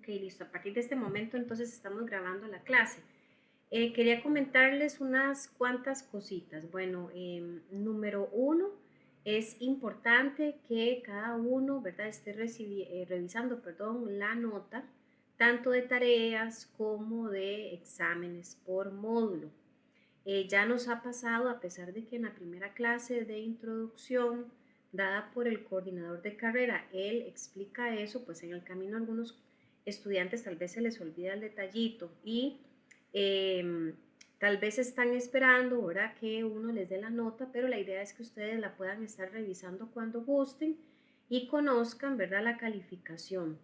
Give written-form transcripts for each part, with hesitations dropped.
Ok, listo. A partir de este momento entonces estamos grabando la clase. Quería comentarles unas cuantas cositas. Bueno, número uno, es importante que cada uno, ¿verdad?, esté revisando, perdón, la nota, tanto de tareas como de exámenes por módulo. Ya nos ha pasado, a pesar de que en la primera clase de introducción dada por el coordinador de carrera, él explica eso, pues en el camino a algunos estudiantes tal vez se les olvida el detallito y eh, tal vez están esperando, ¿verdad?, que uno les dé la nota, pero la idea es que ustedes la puedan estar revisando cuando gusten y conozcan, ¿verdad?, la calificación.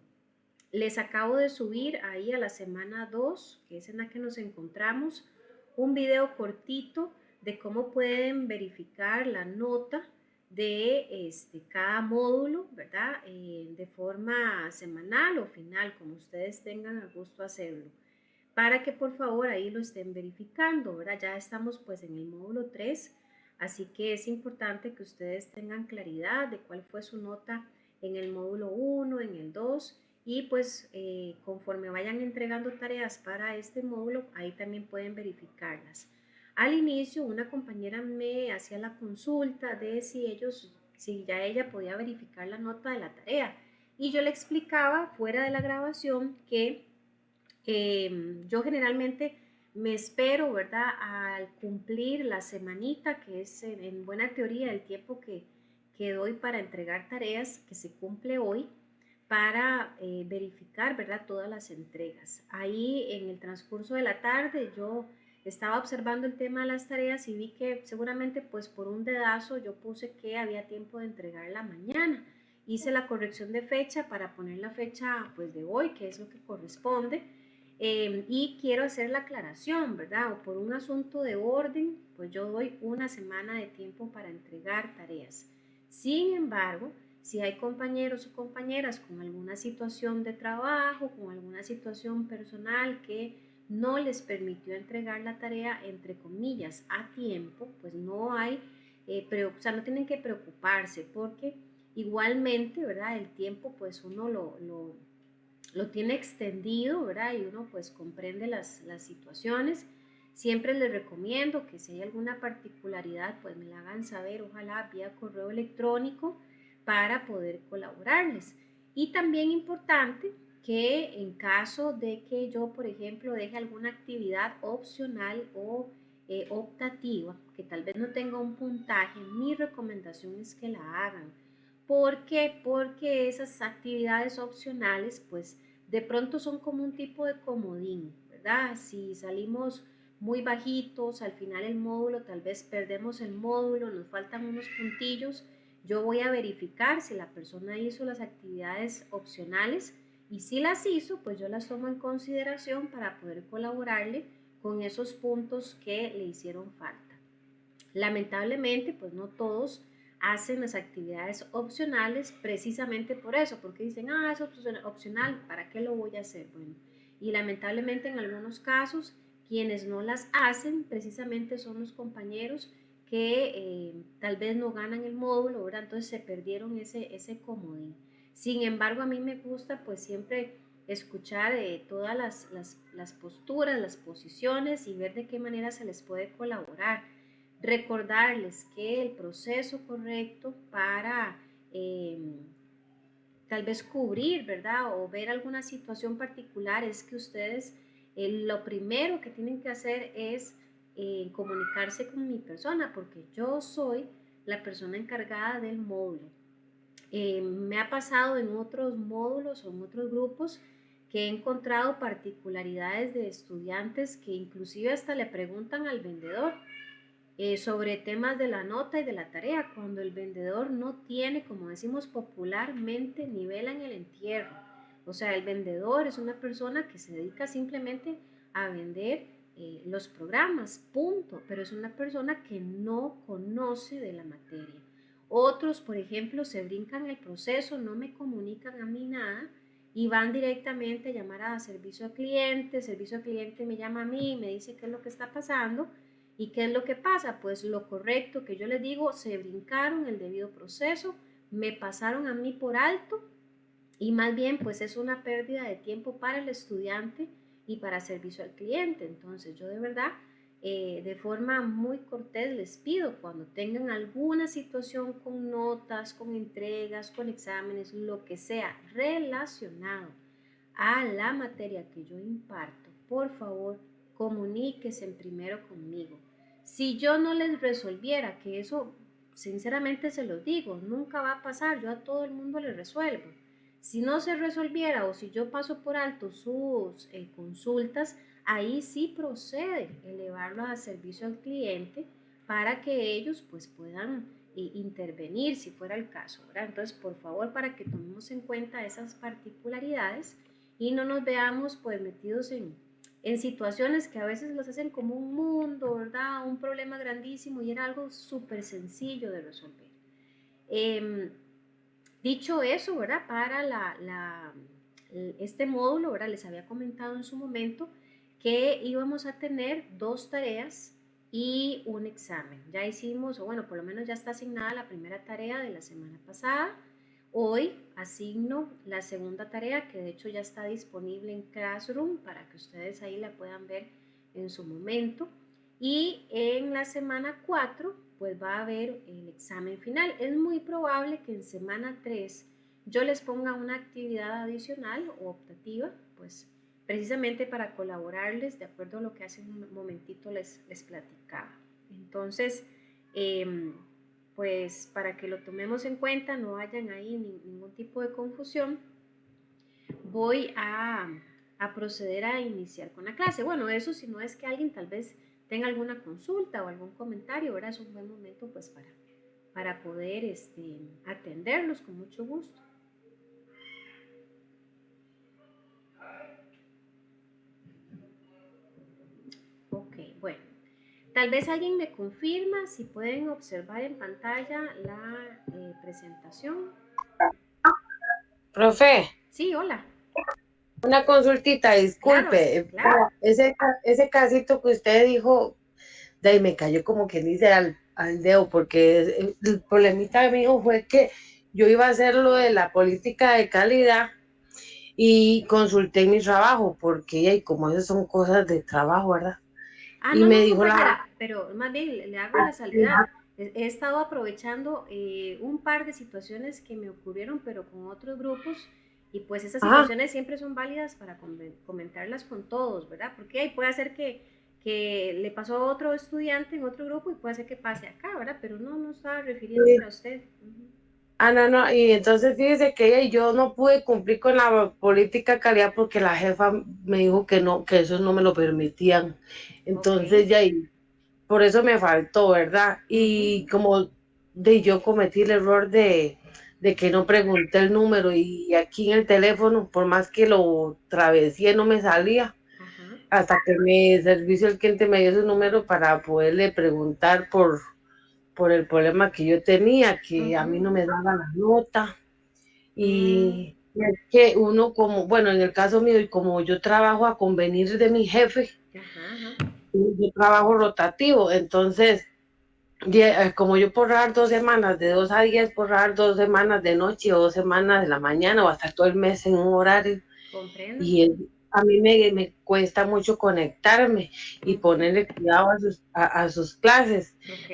Les acabo de subir ahí a la semana 2, que es en la que nos encontramos, un video cortito de cómo pueden verificar la nota de cada módulo, ¿verdad? De forma semanal o final, como ustedes tengan a gusto hacerlo, para que por favor ahí lo estén verificando, ¿verdad? Ya estamos pues en el módulo 3, así que es importante que ustedes tengan claridad de cuál fue su nota en el módulo 1, en el 2, y pues conforme vayan entregando tareas para este módulo, ahí también pueden verificarlas. Al inicio una compañera me hacía la consulta de si ya ella podía verificar la nota de la tarea, y yo le explicaba fuera de la grabación que yo generalmente me espero, ¿verdad?, al cumplir la semanita, que es en buena teoría el tiempo que doy para entregar tareas, que se cumple hoy, para verificar, ¿verdad?, todas las entregas. Ahí en el transcurso de la tarde yo estaba observando el tema de las tareas y vi que seguramente pues por un dedazo yo puse que había tiempo de entregarla mañana. Hice la corrección de fecha para poner la fecha pues de hoy, que es lo que corresponde. Y quiero hacer la aclaración, ¿verdad? O por un asunto de orden, pues yo doy una semana de tiempo para entregar tareas. Sin embargo, si hay compañeros o compañeras con alguna situación de trabajo, con alguna situación personal que no les permitió entregar la tarea, entre comillas, a tiempo, pues no hay, o sea, no tienen que preocuparse porque igualmente, ¿verdad? El tiempo, pues uno lo tiene extendido, ¿verdad? Y uno pues comprende las situaciones. Siempre les recomiendo que si hay alguna particularidad, pues me la hagan saber, ojalá vía correo electrónico para poder colaborarles. Y también importante que en caso de que yo, por ejemplo, deje alguna actividad opcional o optativa, que tal vez no tenga un puntaje, mi recomendación es que la hagan. ¿Por qué? Porque esas actividades opcionales, pues de pronto son como un tipo de comodín, ¿verdad? Si salimos muy bajitos, al final el módulo, tal vez perdemos el módulo, nos faltan unos puntillos, yo voy a verificar si la persona hizo las actividades opcionales y si las hizo, pues yo las tomo en consideración para poder colaborarle con esos puntos que le hicieron falta. Lamentablemente, pues no todos hacen las actividades opcionales precisamente por eso, porque dicen, ah, es opcional, ¿para qué lo voy a hacer? Bueno, y lamentablemente en algunos casos, quienes no las hacen precisamente son los compañeros que tal vez no ganan el módulo, ¿verdad? Entonces se perdieron ese comodín. Sin embargo, a mí me gusta pues siempre escuchar todas las posturas, las posiciones y ver de qué manera se les puede colaborar. Recordarles que el proceso correcto para tal vez cubrir, ¿verdad? O ver alguna situación particular es que ustedes lo primero que tienen que hacer es comunicarse con mi persona, porque yo soy la persona encargada del módulo. Me ha pasado en otros módulos o en otros grupos que he encontrado particularidades de estudiantes que inclusive hasta le preguntan al vendedor sobre temas de la nota y de la tarea, cuando el vendedor no tiene, como decimos popularmente, ni vela en el entierro. O sea, el vendedor es una persona que se dedica simplemente a vender los programas, punto, pero es una persona que no conoce de la materia. Otros, por ejemplo, se brincan el proceso, no me comunican a mí nada y van directamente a llamar a servicio al cliente me llama a mí y me dice qué es lo que está pasando. ¿Y qué es lo que pasa? Pues lo correcto que yo les digo, se brincaron el debido proceso, me pasaron a mí por alto y más bien pues es una pérdida de tiempo para el estudiante y para servicio al cliente. Entonces yo de verdad, de forma muy cortés les pido cuando tengan alguna situación con notas, con entregas, con exámenes, lo que sea relacionado a la materia que yo imparto, por favor, comuníquese primero conmigo. Si yo no les resolviera, que eso sinceramente se los digo, nunca va a pasar, yo a todo el mundo le resuelvo. Si no se resolviera o si yo paso por alto sus consultas, ahí sí procede elevarlo a servicio al cliente para que ellos pues puedan intervenir si fuera el caso, ¿verdad? Entonces, por favor, para que tomemos en cuenta esas particularidades y no nos veamos pues metidos en situaciones que a veces los hacen como un mundo, ¿verdad? Un problema grandísimo y era algo súper sencillo de resolver. Eh, Dicho eso, ¿verdad? Para este módulo, ¿verdad? Les había comentado en su momento que íbamos a tener 2 tareas y un examen. Ya hicimos, o bueno, por lo menos ya está asignada la primera tarea de la semana pasada. Hoy asigno la segunda tarea, que de hecho ya está disponible en Classroom para que ustedes ahí la puedan ver en su momento. Y en la semana 4 pues va a haber el examen final. Es muy probable que en semana 3 yo les ponga una actividad adicional o optativa, pues precisamente para colaborarles de acuerdo a lo que hace un momentito les platicaba. Entonces, pues para que lo tomemos en cuenta, no hayan ahí ningún tipo de confusión, voy a proceder a iniciar con la clase. Bueno, eso si no es que alguien tal vez tenga alguna consulta o algún comentario, ¿verdad? Es un buen momento pues para poder atenderlos con mucho gusto. Ok, bueno. Tal vez alguien me confirma si pueden observar en pantalla la presentación. Profe, Sí, hola. una consultita, Claro, disculpe, claro. ese casito que usted dijo, de ahí me cayó como quien dice al dedo, porque el problemita mío fue que yo iba a hacer lo de la política de calidad y consulté mi trabajo, porque y como esas son cosas de trabajo, ¿verdad? Ah, Y no, me no, dijo compañera, pero más bien le hago la salvedad. He estado aprovechando un par de situaciones que me ocurrieron, pero con otros grupos, y pues esas ajá, situaciones siempre son válidas para comentarlas con todos, ¿verdad? Porque ahí puede ser que le pasó a otro estudiante en otro grupo y puede ser que pase acá, ¿verdad? Pero no, no estaba refiriéndome a usted. Ujú. no, no, y entonces fíjese que yo no pude cumplir con la política de calidad porque la jefa me dijo que no, que eso no me lo permitían. Ok. Entonces ya, y por eso me faltó, ¿verdad? Ujú. Y como yo cometí el error de que no pregunté el número y aquí en el teléfono, por más que lo travesía, no me salía. Ajá. Hasta que mi servicio al cliente me dio su número para poderle preguntar por el problema que yo tenía, que a Ujú, mí no ujú. me daba la nota. Mm, Y es que uno como, bueno, en el caso mío, y como yo trabajo a convenir de mi jefe, ajá, ajá. yo trabajo rotativo, entonces, como yo por dar 2 semanas, de 2 a 10, por dar 2 semanas de noche o 2 semanas de la mañana o hasta todo el mes en un horario, Comprendo. y a mí me cuesta mucho conectarme y Ujú. ponerle cuidado a sus clases. Ok.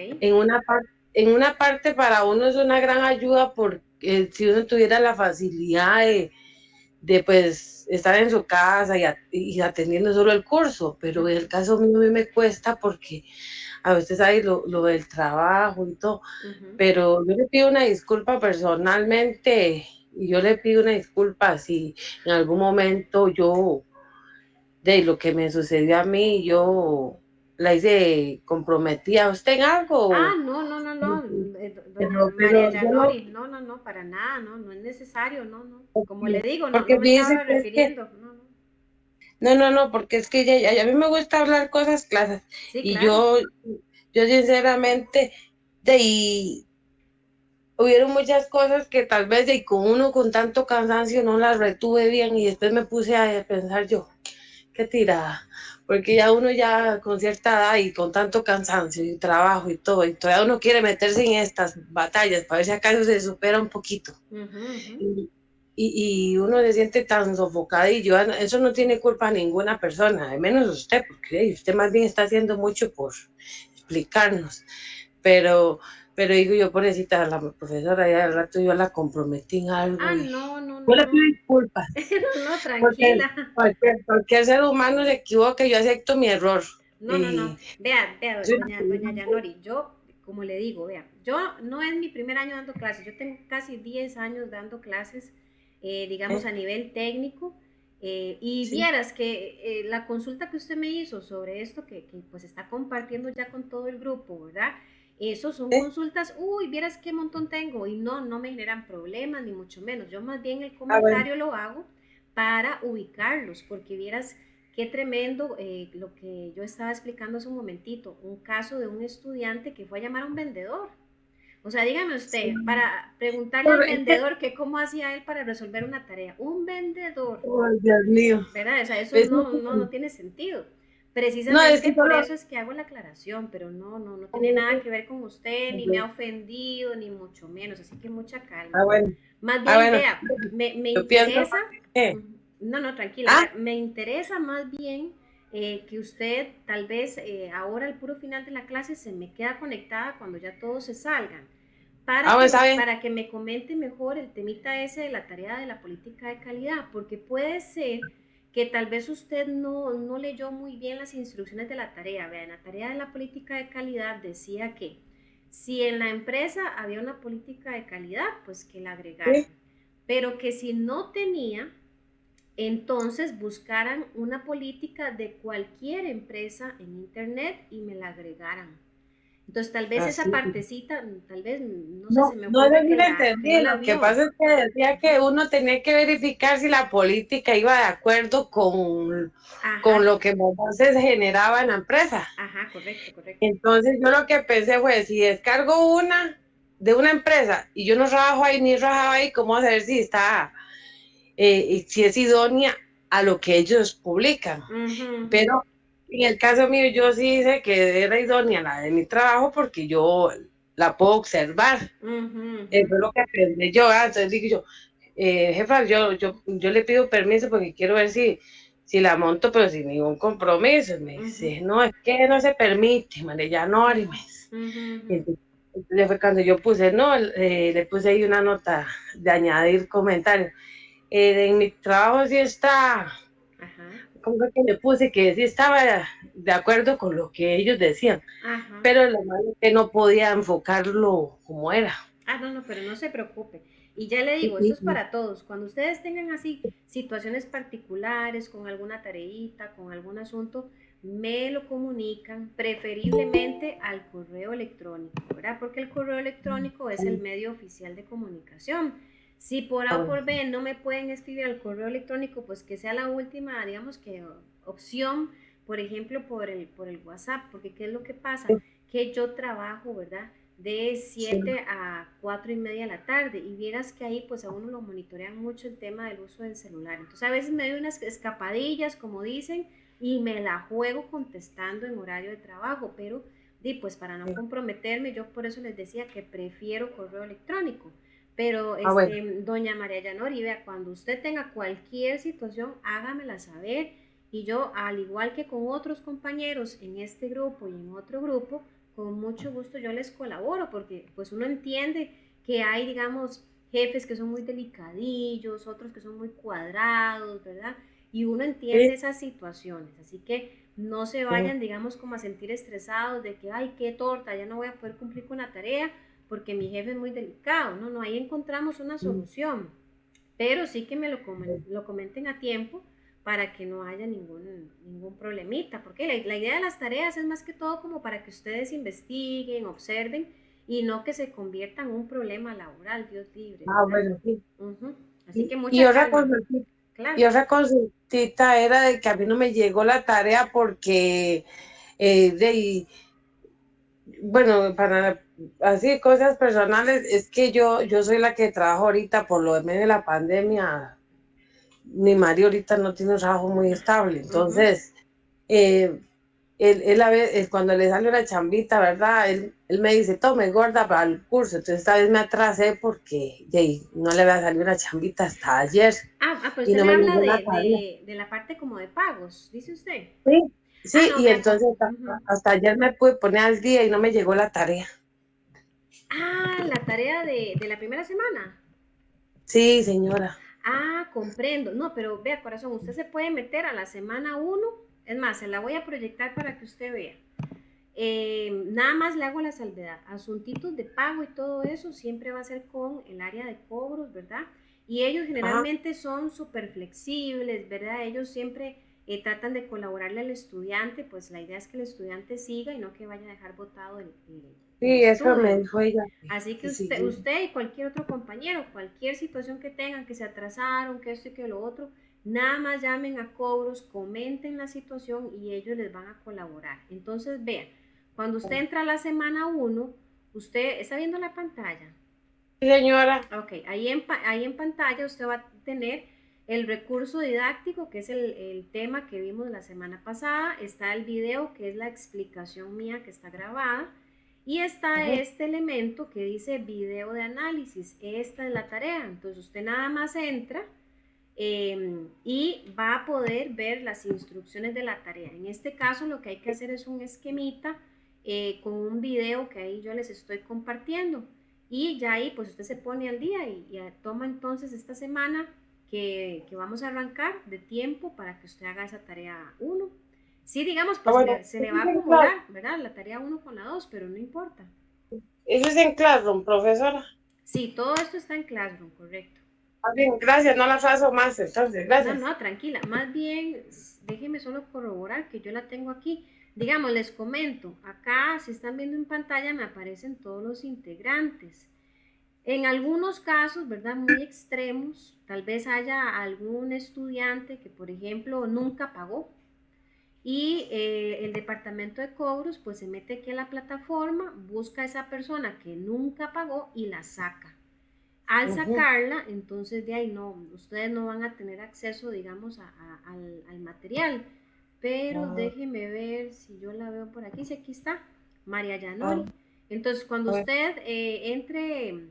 En una parte para uno es una gran ayuda porque si uno tuviera la facilidad de pues estar en su casa y atendiendo solo el curso, pero en el Ujú, caso mío a mí me cuesta porque a veces hay lo del trabajo y todo, ujú. pero yo le pido una disculpa personalmente y yo le pido una disculpa si en algún momento yo, de lo que me sucedió a mí, yo la hice comprometida a usted en Ah, algo, no, no, no, no, doña pero María yo no, Yanori, no, no, no, para nada, no, no es necesario, no, no. Como le digo, no, porque no me fíjese estaba que es que refiriendo, no, no. no, no, no, porque es que a mí me gusta hablar cosas claras Sí, y claro. yo sinceramente, y hubieron muchas cosas que tal vez y con uno con tanto cansancio no las retuve bien y después me puse a pensar yo, qué tirada, porque ya uno ya con cierta edad y con tanto cansancio y trabajo y todo, y todavía uno quiere meterse en estas batallas para ver si acaso se supera un poquito. Ujú, ujú. y uno se siente tan sofocadillo. Eso no tiene culpa ninguna persona, al menos usted, porque usted más bien está haciendo mucho por explicarnos. Pero, pero digo yo, pobrecita, la profesora, ya al rato yo la comprometí en algo Ah, y no, no, yo no, le pido no. disculpas, No, porque tranquila. cualquier ser humano se equivoca, yo acepto mi error. No, no, no. Y Vea, vea, soy una doña persona Yanori, yo, como le digo, vea, yo no es mi primer año dando clases, yo tengo casi 10 años dando clases, digamos, a nivel técnico, y sí, vieras que la consulta que usted me hizo sobre esto, pues está compartiendo ya con todo el grupo, ¿verdad? Esos son sí, consultas, uy, vieras qué montón tengo, y no, no me generan problemas, ni mucho menos. Yo más bien el bueno, comentario lo hago para ubicarlos, porque vieras qué tremendo lo que yo estaba explicando hace un momentito, un caso de un estudiante que fue a llamar a un vendedor. O sea, dígame sí. usted, para preguntarle al Pero es que, vendedor que cómo hacía él para resolver una tarea. Un vendedor, oh, Dios mío, ¿verdad? O sea, eso es no, no, no tiene sentido. no, es Precisamente que por solo, eso es que hago la aclaración, pero no, no, no tiene nada que ver con usted, ni me ha ofendido, ni mucho menos, así que mucha calma. bueno, Más bien, bueno, vea, me yo pienso interesa, más que, no, no, tranquila, ah, vea, me interesa más bien que usted tal vez ahora al puro final de la clase se me queda conectada cuando ya todos se salgan, bueno, está bien, para que me comente mejor el temita ese de la tarea de la política de calidad, porque puede ser que tal vez usted no, no leyó muy bien las instrucciones de la tarea. Vean, la tarea de la política de calidad decía que si en la empresa había una política de calidad, pues que la agregaran, sí, pero que si no tenía, entonces buscaran una política de cualquier empresa en Internet y me la agregaran. Entonces, tal vez esa así. partecita, tal vez, no sé, No, se me no ocurre sé si lo que no entendí. la Lo que vio. pasa es que decía que uno tenía que verificar si la política iba de acuerdo con Ajá, lo que se generaba en la empresa. ajá, correcto, correcto. Entonces yo lo que pensé fue, si descargo una de una empresa y yo no trabajo ahí ni trabajaba ahí, ¿cómo saber si está, si es idónea a lo que ellos publican? Ujú, ujú, Pero en el caso mío, yo sí hice que era idónea la de mi trabajo porque yo la puedo observar. ujú, ujú, Eso es lo que aprendí yo. Entonces digo yo, jefa, yo le pido permiso porque quiero ver si la monto, pero sin ningún compromiso. Me ujú, dice, no, es que no se permite, María Nori. ujú, ujú. Entonces fue cuando yo puse, no, le puse ahí una nota de añadir comentarios. En mi trabajo sí está, Ajá, como que le puse que sí estaba de acuerdo con lo que ellos decían, ajá. pero lo malo es que no podía enfocarlo como era. Ah, no, no, pero no se preocupe. Y ya le Y, digo, esto y, es para todos. Cuando ustedes tengan así situaciones particulares, con alguna tareita, con algún asunto, me lo comunican preferiblemente al correo electrónico, ¿verdad? Porque el correo electrónico es el medio oficial de comunicación. Si por A o por B no me pueden escribir al correo electrónico, pues que sea la última, digamos que opción, por ejemplo, por el WhatsApp, porque ¿qué es lo que pasa? Que yo trabajo, ¿verdad? De sí, 7 a 4 y media de la tarde y vieras que ahí pues a uno lo monitorean mucho el tema del uso del celular. Entonces a veces me doy unas escapadillas, como dicen, y me la juego contestando en horario de trabajo, pero pues para no sí. comprometerme, yo por eso les decía que prefiero correo electrónico. Pero Bueno, doña María Yanori, vea, cuando usted tenga cualquier situación, hágamela saber y yo, al igual que con otros compañeros en este grupo y en otro grupo, con mucho gusto yo les colaboro porque pues uno entiende que hay, digamos, jefes que son muy delicadillos, otros que son muy cuadrados, ¿verdad? Y uno entiende sí, esas situaciones, así que no se sí, vayan, digamos, como a sentir estresados de que, ay, qué torta, ya no voy a poder cumplir con la tarea porque mi jefe es muy delicado. No, no, ahí encontramos una sí. solución, pero sí que me lo comenten a tiempo para que no haya ningún problemita, porque la idea de las tareas es más que todo como para que ustedes investiguen, observen y no que se convierta en un problema laboral, Dios libre, ¿verdad? Bueno, sí. Ujú. Así que Y mucha otra calma, consultita, claro. y otra consultita era de que a mí no me llegó la tarea porque, de, bueno, para así cosas personales, es que yo soy la que trabajo ahorita por lo de medio de la pandemia. Mi marido ahorita no tiene un trabajo muy estable, Ujú. entonces, eh, él a veces, cuando le sale una chambita, ¿verdad? Él me dice, tome gorda para el curso. Entonces esta vez me atrasé porque no le había salido una chambita hasta ayer Pero y usted no me me habla llegó la tarea. de la parte como de pagos, dice usted. Sí, Ah, sí, no, y vea. entonces Ujú. hasta ayer me pude poner al día y no me llegó la tarea. La tarea de la primera semana. Sí, señora. Comprendo. No, pero vea, corazón, usted se puede meter a la semana uno. Es más, se la voy a proyectar para que usted vea. Nada más le hago la salvedad. Asuntitos de pago y todo eso siempre va a ser con el área de cobros, ¿verdad? Y ellos Ajá. generalmente son súper flexibles, ¿verdad? Ellos siempre tratan de colaborarle al estudiante, pues la idea es que el estudiante siga y no que vaya a dejar botado el Sí, eso me estudio. dijo ella. Así que Que sí. usted y cualquier otro compañero, cualquier situación que tengan, que se atrasaron, que esto y que lo otro, nada más llamen a cobros, comenten la situación y ellos les van a colaborar. Entonces, vean, cuando usted entra a la semana uno, usted está viendo la pantalla. Sí, señora. Ok, ahí en pantalla usted va a tener el recurso didáctico, que es el tema que vimos la semana pasada. Está el video, que es la explicación mía que está grabada. Y está Ajá. este elemento que dice video de análisis. Esta es la tarea. Entonces usted nada más entra y va a poder ver las instrucciones de la tarea. En este caso lo que hay que hacer es un esquemita con un video que ahí yo les estoy compartiendo y ya ahí pues usted se pone al día y toma entonces esta semana que vamos a arrancar de tiempo para que usted haga esa tarea uno. Sí, digamos, pues Bueno, se le eso va es a en clase. acumular, ¿verdad? La tarea uno con la 2, pero no importa. Eso es en Classroom, profesora. Sí, todo esto está en Classroom, correcto. Ah, bien, gracias, no las paso más, entonces, No, gracias. no, tranquila. Más bien, déjeme solo corroborar que yo la tengo aquí. Digamos, les comento, acá si están viendo en pantalla me aparecen todos los integrantes. En algunos casos, ¿verdad? Muy extremos, tal vez haya algún estudiante que, por ejemplo, nunca pagó y el departamento de cobros pues se mete aquí a la plataforma, busca a esa persona que nunca pagó y la saca. Al Ujú. sacarla, entonces de ahí no, ustedes no van a tener acceso, digamos, al material. Pero Ah, déjeme ver si yo la veo por aquí. Si aquí está, María ah, Yanoli. Entonces, cuando a ver. usted entre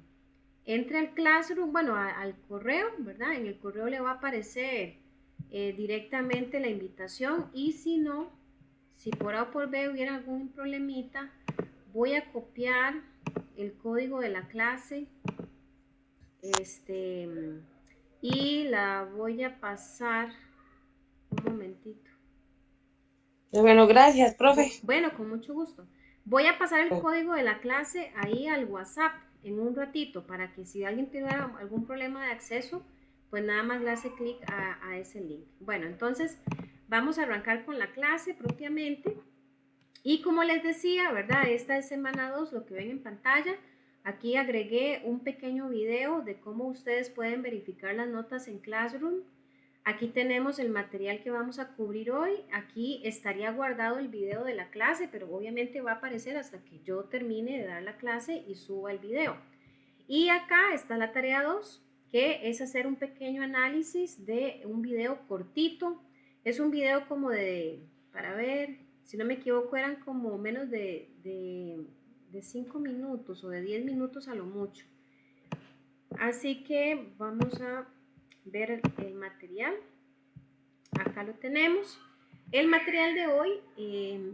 al Classroom, bueno, al correo, ¿verdad? En el correo le va a aparecer directamente la invitación y si no, si por A o por B hubiera algún problemita, voy a copiar el código de la clase este, y la voy a pasar un momentito. Bueno, gracias, profe. Bueno, con mucho gusto. Voy a pasar el código de la clase ahí al WhatsApp en un ratito para que si alguien tiene algún problema de acceso, pues nada más le hace clic a ese link. Bueno, entonces vamos a arrancar con la clase propiamente. Y como les decía, ¿verdad? Esta es semana 2, lo que ven en pantalla. Aquí agregué un pequeño video de cómo ustedes pueden verificar las notas en Classroom. Aquí tenemos el material que vamos a cubrir hoy. Aquí estaría guardado el video de la clase, pero obviamente va a aparecer hasta que yo termine de dar la clase y suba el video. Y acá está la tarea 2, que es hacer un pequeño análisis de un video cortito. Es un video como para ver, si no me equivoco, eran como menos de 5 minutos o de 10 minutos a lo mucho. Así que vamos a ver el material. Acá lo tenemos. El material de hoy,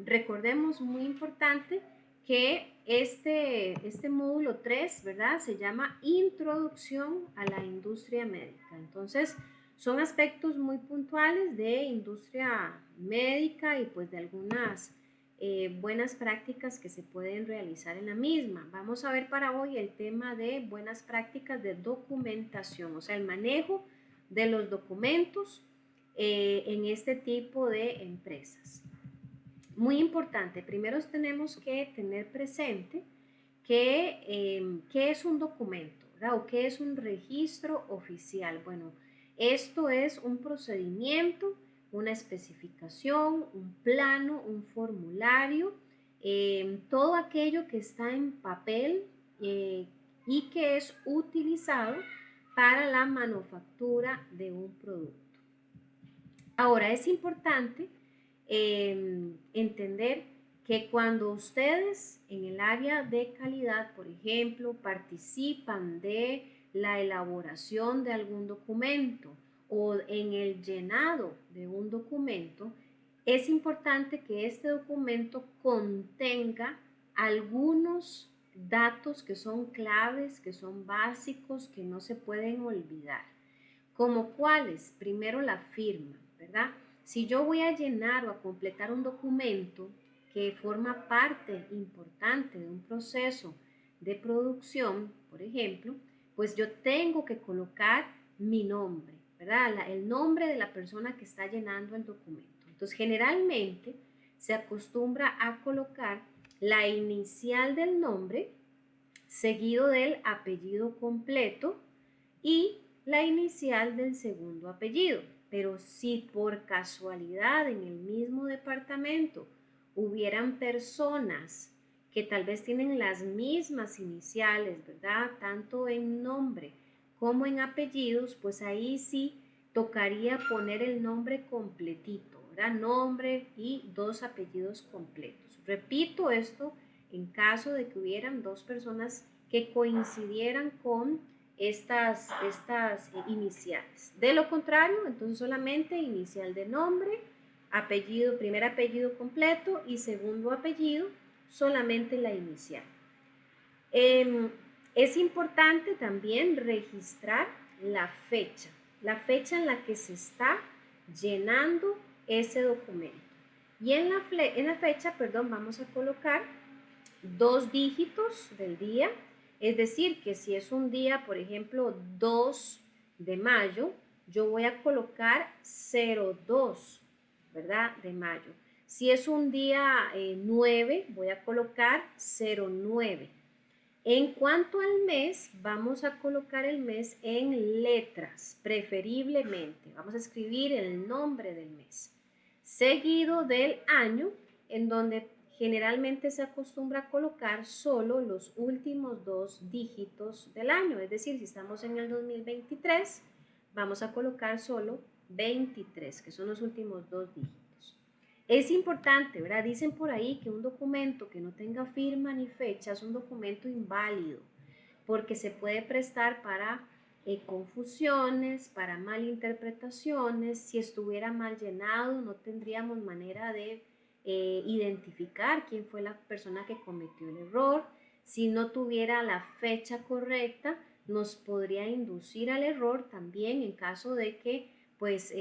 recordemos, muy importante, que este módulo 3, ¿verdad? Se llama Introducción a la Industria Médica. Entonces, son aspectos muy puntuales de industria médica y pues de algunas buenas prácticas que se pueden realizar en la misma. Vamos a ver para hoy el tema de buenas prácticas de documentación, o sea, el manejo de los documentos en este tipo de empresas. Muy importante, primero tenemos que tener presente qué es un documento, ¿verdad? O qué es un registro oficial. Bueno, esto es un procedimiento, una especificación, un plano, un formulario, todo aquello que está en papel y que es utilizado para la manufactura de un producto. Ahora, es importante entender que cuando ustedes en el área de calidad, por ejemplo, participan de la elaboración de algún documento o en el llenado de un documento, es importante que este documento contenga algunos datos que son claves, que son básicos, que no se pueden olvidar. ¿Como cuáles? Primero la firma, ¿verdad? Si yo voy a llenar o a completar un documento que forma parte importante de un proceso de producción, por ejemplo, pues yo tengo que colocar mi nombre, ¿verdad? El nombre de la persona que está llenando el documento. Entonces, generalmente se acostumbra a colocar la inicial del nombre seguido del apellido completo y la inicial del segundo apellido. Pero si por casualidad en el mismo departamento hubieran personas que tal vez tienen las mismas iniciales, ¿verdad? Tanto en nombre como en apellidos, pues ahí sí tocaría poner el nombre completito, ¿verdad? Nombre y dos apellidos completos. Repito esto en caso de que hubieran dos personas que coincidieran con estas iniciales. De lo contrario, entonces solamente inicial de nombre, apellido, primer apellido completo y segundo apellido, solamente la inicial. Es importante también registrar la fecha en la que se está llenando ese documento. Y en la fecha, perdón, vamos a colocar dos dígitos del día, es decir, que si es un día, por ejemplo, 2 de mayo, yo voy a colocar 02, ¿verdad? De mayo. Si es un día 9, voy a colocar 09. En cuanto al mes, vamos a colocar el mes en letras, preferiblemente. Vamos a escribir el nombre del mes, seguido del año, en donde generalmente se acostumbra a colocar solo los últimos dos dígitos del año. Es decir, si estamos en el 2023, vamos a colocar solo 23, que son los últimos dos dígitos. Es importante, ¿verdad? Dicen por ahí que un documento que no tenga firma ni fecha es un documento inválido, porque se puede prestar para confusiones, para malinterpretaciones. Si estuviera mal llenado, no tendríamos manera de identificar quién fue la persona que cometió el error. Si no tuviera la fecha correcta, nos podría inducir al error también en caso de que, pues,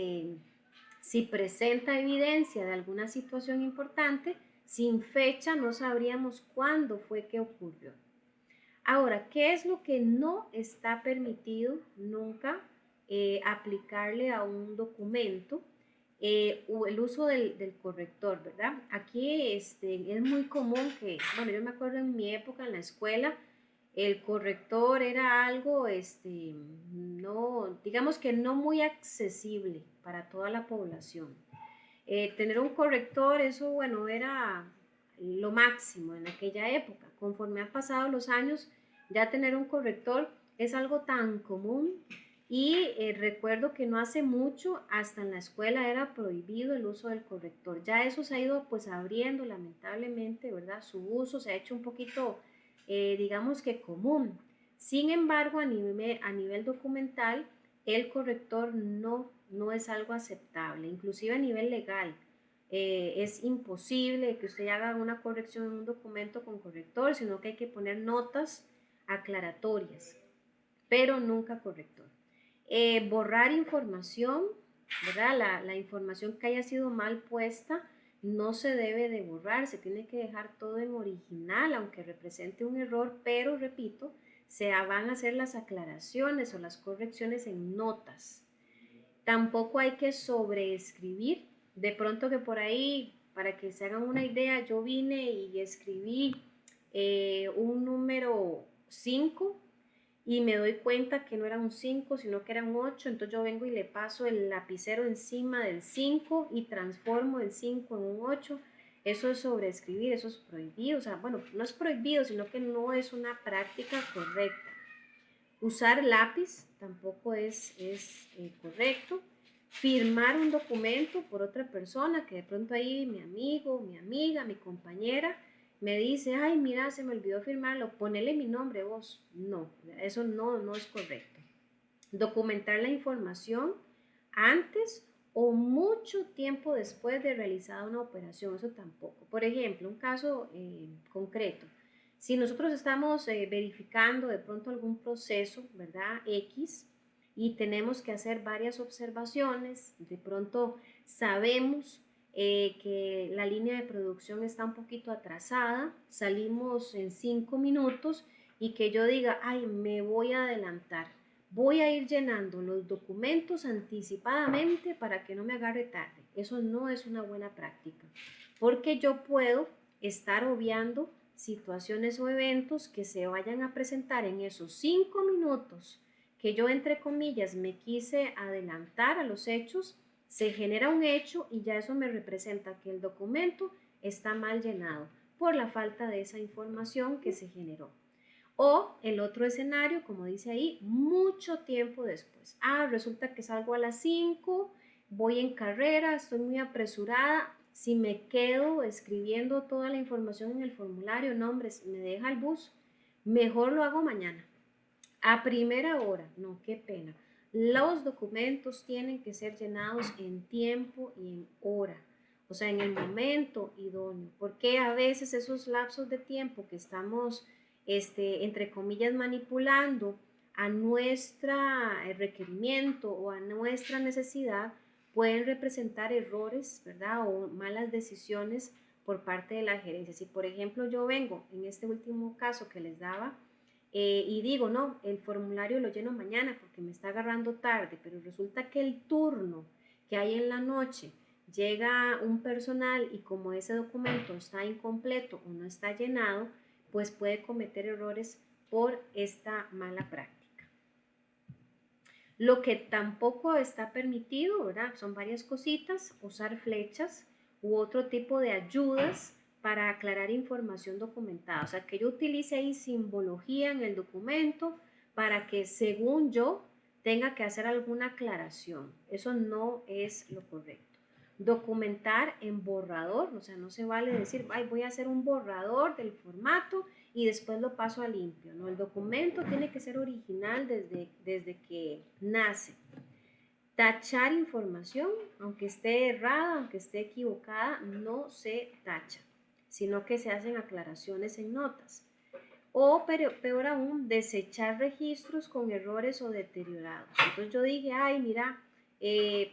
si presenta evidencia de alguna situación importante, sin fecha no sabríamos cuándo fue que ocurrió. Ahora, ¿qué es lo que no está permitido nunca aplicarle a un documento? El uso del corrector, ¿verdad? Aquí es muy común que, bueno, yo me acuerdo en mi época en la escuela, el corrector era algo, no, digamos que no muy accesible para toda la población. Tener un corrector, eso, bueno, era lo máximo en aquella época. Conforme han pasado los años, ya tener un corrector es algo tan común y recuerdo que no hace mucho, hasta en la escuela era prohibido el uso del corrector. Ya eso se ha ido pues abriendo lamentablemente, ¿verdad? Su uso se ha hecho un poquito, digamos que común. Sin embargo, a nivel documental, el corrector no es algo aceptable, inclusive a nivel legal. Es imposible que usted haga una corrección en un documento con corrector, sino que hay que poner notas aclaratorias, pero nunca corrector. Borrar información, ¿verdad? La información que haya sido mal puesta no se debe de borrar, se tiene que dejar todo en original, aunque represente un error, pero repito, se van a hacer las aclaraciones o las correcciones en notas. Tampoco hay que sobreescribir. De pronto que por ahí, para que se hagan una idea, yo vine y escribí un número 5 y me doy cuenta que no era un 5, sino que era un 8, entonces yo vengo y le paso el lapicero encima del 5 y transformo el 5 en un 8. Eso es sobreescribir, eso es prohibido. O sea, bueno, no es prohibido, sino que no es una práctica correcta. Usar lápiz tampoco es correcto. firmar un documento por otra persona, que de pronto ahí mi amigo, mi amiga, mi compañera me dice, ay, mira, se me olvidó firmarlo, ponele mi nombre vos. No, eso no es correcto. Documentar la información antes o mucho tiempo después de realizada una operación, eso tampoco. Por ejemplo, un caso concreto. Si nosotros estamos verificando de pronto algún proceso, ¿verdad? X, y tenemos que hacer varias observaciones, de pronto sabemos que la línea de producción está un poquito atrasada, salimos en 5 minutos y que yo diga, ay, me voy a adelantar, voy a ir llenando los documentos anticipadamente para que no me agarre tarde. Eso no es una buena práctica, porque yo puedo estar obviando situaciones o eventos que se vayan a presentar en esos 5 minutos que yo, entre comillas, me quise adelantar a los hechos. Se genera un hecho y ya eso me representa que el documento está mal llenado por la falta de esa información que se generó. O el otro escenario, como dice ahí, mucho tiempo después. Ah, resulta que salgo a las 5, voy en carrera, estoy muy apresurada. Si me quedo escribiendo toda la información en el formulario, nombres, me deja el bus, mejor lo hago mañana. A primera hora, no, qué pena. Los documentos tienen que ser llenados en tiempo y en hora, o sea, en el momento idóneo, porque a veces esos lapsos de tiempo que estamos, entre comillas, manipulando a nuestro requerimiento o a nuestra necesidad, pueden representar errores, ¿verdad? O malas decisiones por parte de la gerencia. Si, por ejemplo, yo vengo en este último caso que les daba, y digo, no, el formulario lo lleno mañana porque me está agarrando tarde, pero resulta que el turno que hay en la noche llega un personal y como ese documento está incompleto o no está llenado, pues puede cometer errores por esta mala práctica. Lo que tampoco está permitido, ¿verdad? Son varias cositas, usar flechas u otro tipo de ayudas para aclarar información documentada. O sea, que yo utilice ahí simbología en el documento para que, según yo, tenga que hacer alguna aclaración. Eso no es lo correcto. Documentar en borrador, o sea, no se vale decir, ay, voy a hacer un borrador del formato y después lo paso a limpio, ¿no? El documento tiene que ser original desde que nace. Tachar información, aunque esté errada, aunque esté equivocada, no se tacha, sino que se hacen aclaraciones en notas. O peor aún, desechar registros con errores o deteriorados. Entonces yo dije, ay, mira,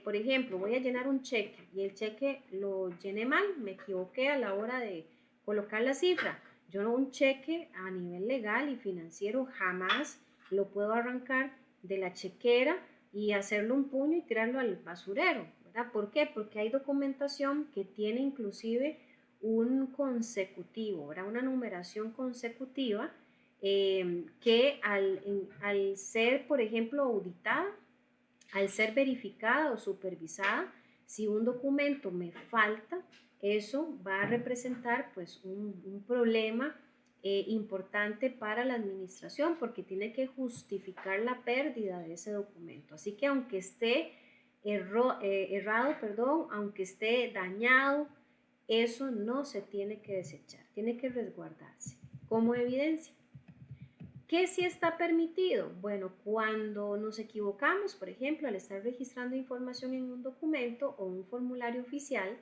por ejemplo, voy a llenar un cheque y el cheque lo llené mal, me equivoqué a la hora de colocar la cifra. Yo un cheque a nivel legal y financiero jamás lo puedo arrancar de la chequera y hacerlo un puño y tirarlo al basurero, ¿verdad? ¿Por qué? Porque hay documentación que tiene inclusive un consecutivo, ¿verdad? Una numeración consecutiva que al ser, por ejemplo, auditada, al ser verificada o supervisada, si un documento me falta, eso va a representar pues un problema importante para la administración porque tiene que justificar la pérdida de ese documento. Así que aunque esté errado, perdón, aunque esté dañado, eso no se tiene que desechar, tiene que resguardarse como evidencia. ¿Qué sí está permitido? Bueno, cuando nos equivocamos, por ejemplo, al estar registrando información en un documento o un formulario oficial,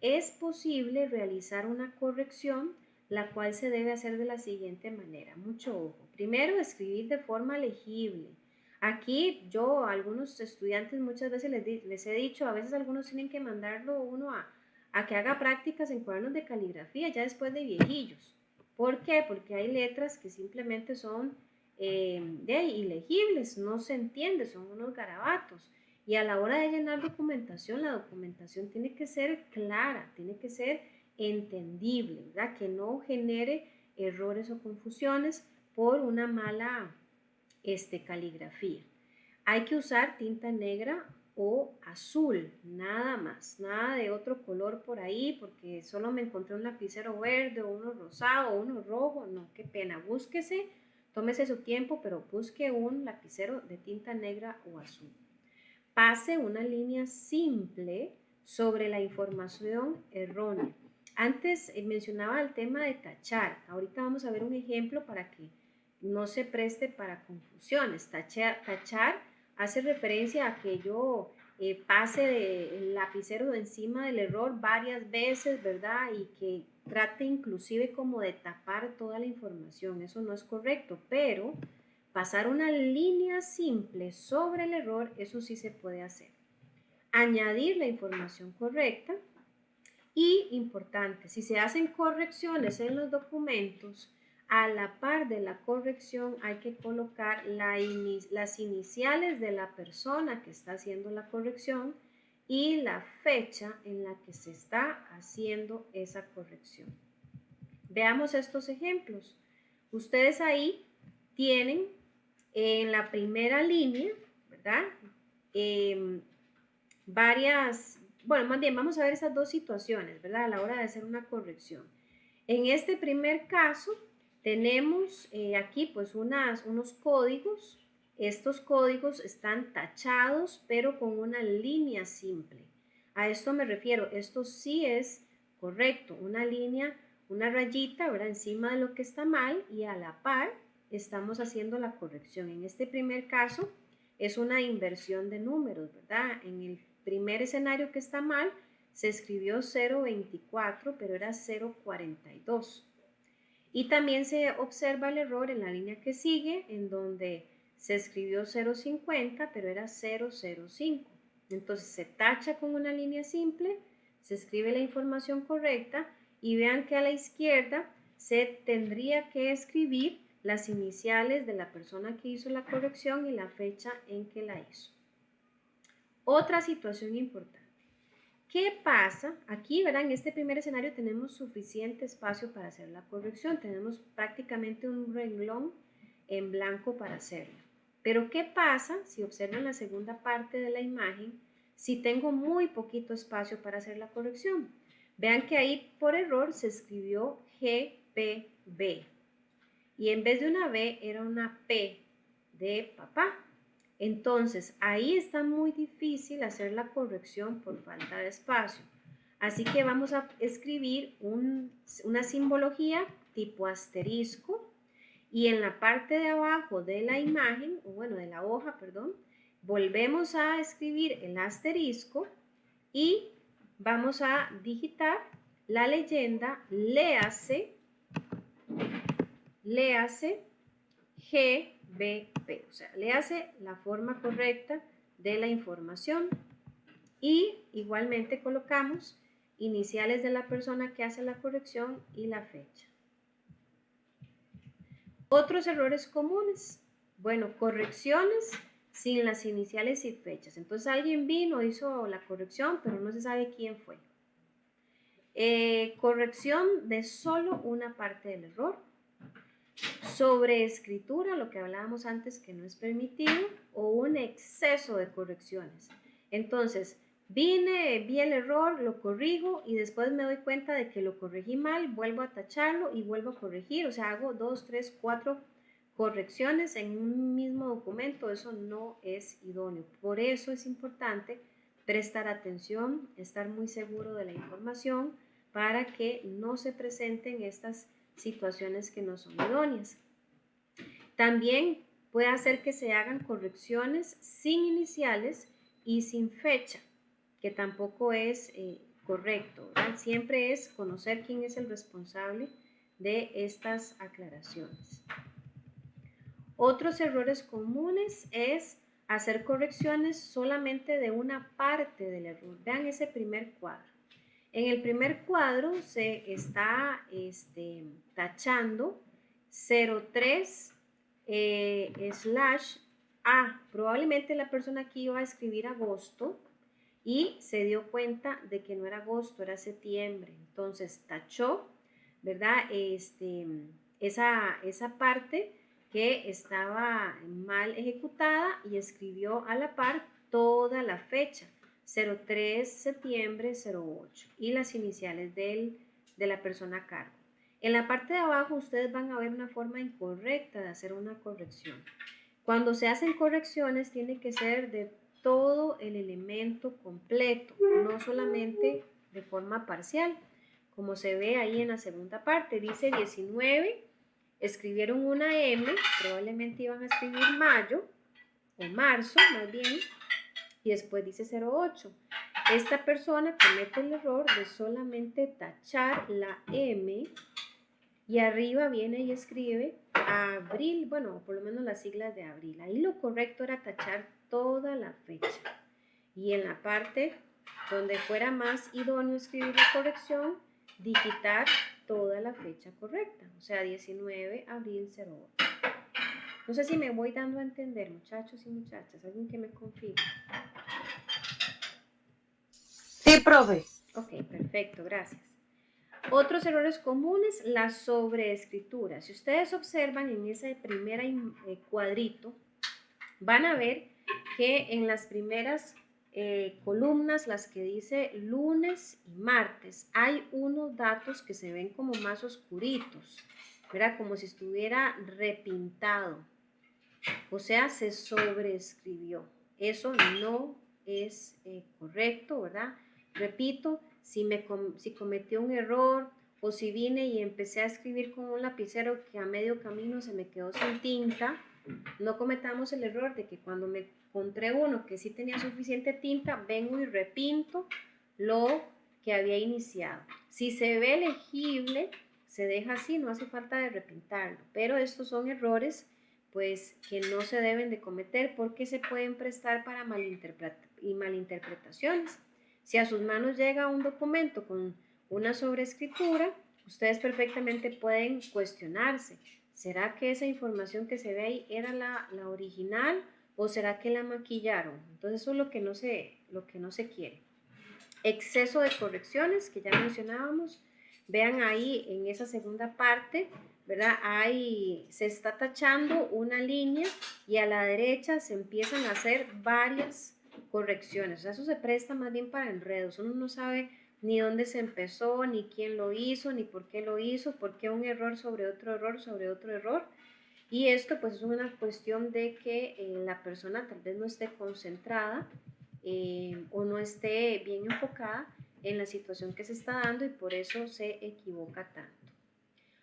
es posible realizar una corrección, la cual se debe hacer de la siguiente manera. Mucho ojo. Primero, escribir de forma legible. Aquí yo a algunos estudiantes muchas veces les he dicho, a veces algunos tienen que mandarlo uno a que haga prácticas en cuadernos de caligrafía ya después de viejillos. ¿Por qué? Porque hay letras que simplemente son ilegibles, no se entiende, son unos garabatos. Y a la hora de llenar documentación, la documentación tiene que ser clara, tiene que ser entendible, ¿verdad? Que no genere errores o confusiones por una mala caligrafía. Hay que usar tinta negra o azul, nada más, nada de otro color por ahí, porque solo me encontré un lapicero verde o uno rosado o uno rojo, no, qué pena, búsquese, tómese su tiempo, pero busque un lapicero de tinta negra o azul. pase una línea simple sobre la información errónea. Antes mencionaba el tema de tachar. Ahorita vamos a ver un ejemplo para que no se preste para confusiones. Tachar hace referencia a que yo pase el lapicero encima del error varias veces, ¿verdad? Y que trate inclusive como de tapar toda la información. Eso no es correcto, pero pasar una línea simple sobre el error, eso sí se puede hacer. Añadir la información correcta y, importante, si se hacen correcciones en los documentos, a la par de la corrección hay que colocar las iniciales de la persona que está haciendo la corrección y la fecha en la que se está haciendo esa corrección. Veamos estos ejemplos. Ustedes ahí tienen en la primera línea, ¿verdad? Más bien vamos a ver esas dos situaciones, ¿verdad? A la hora de hacer una corrección. En este primer caso tenemos aquí pues unos códigos. Estos códigos están tachados pero con una línea simple. A esto me refiero, esto sí es correcto, una línea, una rayita, ¿verdad? Encima de lo que está mal y a la par estamos haciendo la corrección. En este primer caso es una inversión de números, ¿verdad? En el primer escenario que está mal se escribió 0.24, pero era 0.42. Y también se observa el error en la línea que sigue, en donde se escribió 0.50, pero era 0.05. Entonces se tacha con una línea simple, se escribe la información correcta y vean que a la izquierda se tendría que escribir las iniciales de la persona que hizo la corrección y la fecha en que la hizo. Otra situación importante. ¿Qué pasa? Aquí, ¿verdad? En este primer escenario tenemos suficiente espacio para hacer la corrección. Tenemos prácticamente un renglón en blanco para hacerlo. Pero ¿qué pasa si observan la segunda parte de la imagen? Si tengo muy poquito espacio para hacer la corrección. Vean que ahí por error se escribió GPB. Y en vez de una B era una P de papá. Entonces, ahí está muy difícil hacer la corrección por falta de espacio. Así que vamos a escribir una simbología tipo asterisco y en la parte de abajo de la imagen, o bueno, de la hoja, perdón, volvemos a escribir el asterisco y vamos a digitar la leyenda léase GBP, o sea, le hace la forma correcta de la información y igualmente colocamos iniciales de la persona que hace la corrección y la fecha. Otros errores comunes, bueno, correcciones sin las iniciales y fechas. Entonces alguien vino, hizo la corrección, pero no se sabe quién fue. Corrección de solo una parte del error. Sobreescritura, lo que hablábamos antes que no es permitido, o un exceso de correcciones. Entonces, vi el error, lo corrijo y después me doy cuenta de que lo corregí mal, vuelvo a tacharlo y vuelvo a corregir. O sea, hago 2, 3, 4 correcciones en un mismo documento. Eso no es idóneo. Por eso es importante prestar atención, estar muy seguro de la información para que no se presenten estas situaciones que no son idóneas. También puede hacer que se hagan correcciones sin iniciales y sin fecha, que tampoco es correcto, ¿verdad? Siempre es conocer quién es el responsable de estas aclaraciones. Otros errores comunes es hacer correcciones solamente de una parte del error. Vean ese primer cuadro. En el primer cuadro se está tachando 03 /A. Probablemente la persona aquí iba a escribir agosto y se dio cuenta de que no era agosto, era septiembre. Entonces tachó, ¿verdad? Esa parte que estaba mal ejecutada y escribió a la par toda la fecha. 03 septiembre 08 y las iniciales de la persona a cargo. En la parte de abajo ustedes van a ver una forma incorrecta de hacer una corrección. Cuando se hacen correcciones tiene que ser de todo el elemento completo, no solamente de forma parcial, como se ve ahí en la segunda parte. Dice 19, escribieron una M, probablemente iban a escribir mayo, o marzo más bien, y después dice 08. Esta persona comete el error de solamente tachar la M y arriba viene y escribe abril, bueno, por lo menos las siglas de abril. Ahí lo correcto era tachar toda la fecha. Y en la parte donde fuera más idóneo escribir la corrección, digitar toda la fecha correcta, o sea, 19 abril 08. No sé si me voy dando a entender, muchachos y muchachas, alguien que me confirme. Sí, profe. Ok, perfecto, gracias. Otros errores comunes, la sobreescritura. Si ustedes observan en ese primer cuadrito, van a ver que en las primeras columnas, las que dice lunes y martes, hay unos datos que se ven como más oscuritos, ¿verdad? Como si estuviera repintado, o sea, se sobreescribió. Eso no es correcto, ¿verdad? Repito, si cometí un error o si vine y empecé a escribir con un lapicero que a medio camino se me quedó sin tinta, no cometamos el error de que cuando me encontré uno que sí tenía suficiente tinta, vengo y repinto lo que había iniciado. Si se ve legible, se deja así, no hace falta de repintarlo, pero estos son errores pues que no se deben de cometer porque se pueden prestar para malinterpretaciones. Si a sus manos llega un documento con una sobreescritura, ustedes perfectamente pueden cuestionarse. ¿Será que esa información que se ve ahí era la original o será que la maquillaron? Entonces eso es lo que no se quiere. Exceso de correcciones, que ya mencionábamos. Vean ahí en esa segunda parte, ¿verdad? Ahí se está tachando una línea y a la derecha se empiezan a hacer varias correcciones. O sea, eso se presta más bien para enredos. Uno no sabe ni dónde se empezó, ni quién lo hizo, ni por qué lo hizo, por qué un error sobre otro error, sobre otro error. Y esto pues es una cuestión de que la persona tal vez no esté concentrada o no esté bien enfocada en la situación que se está dando y por eso se equivoca tanto.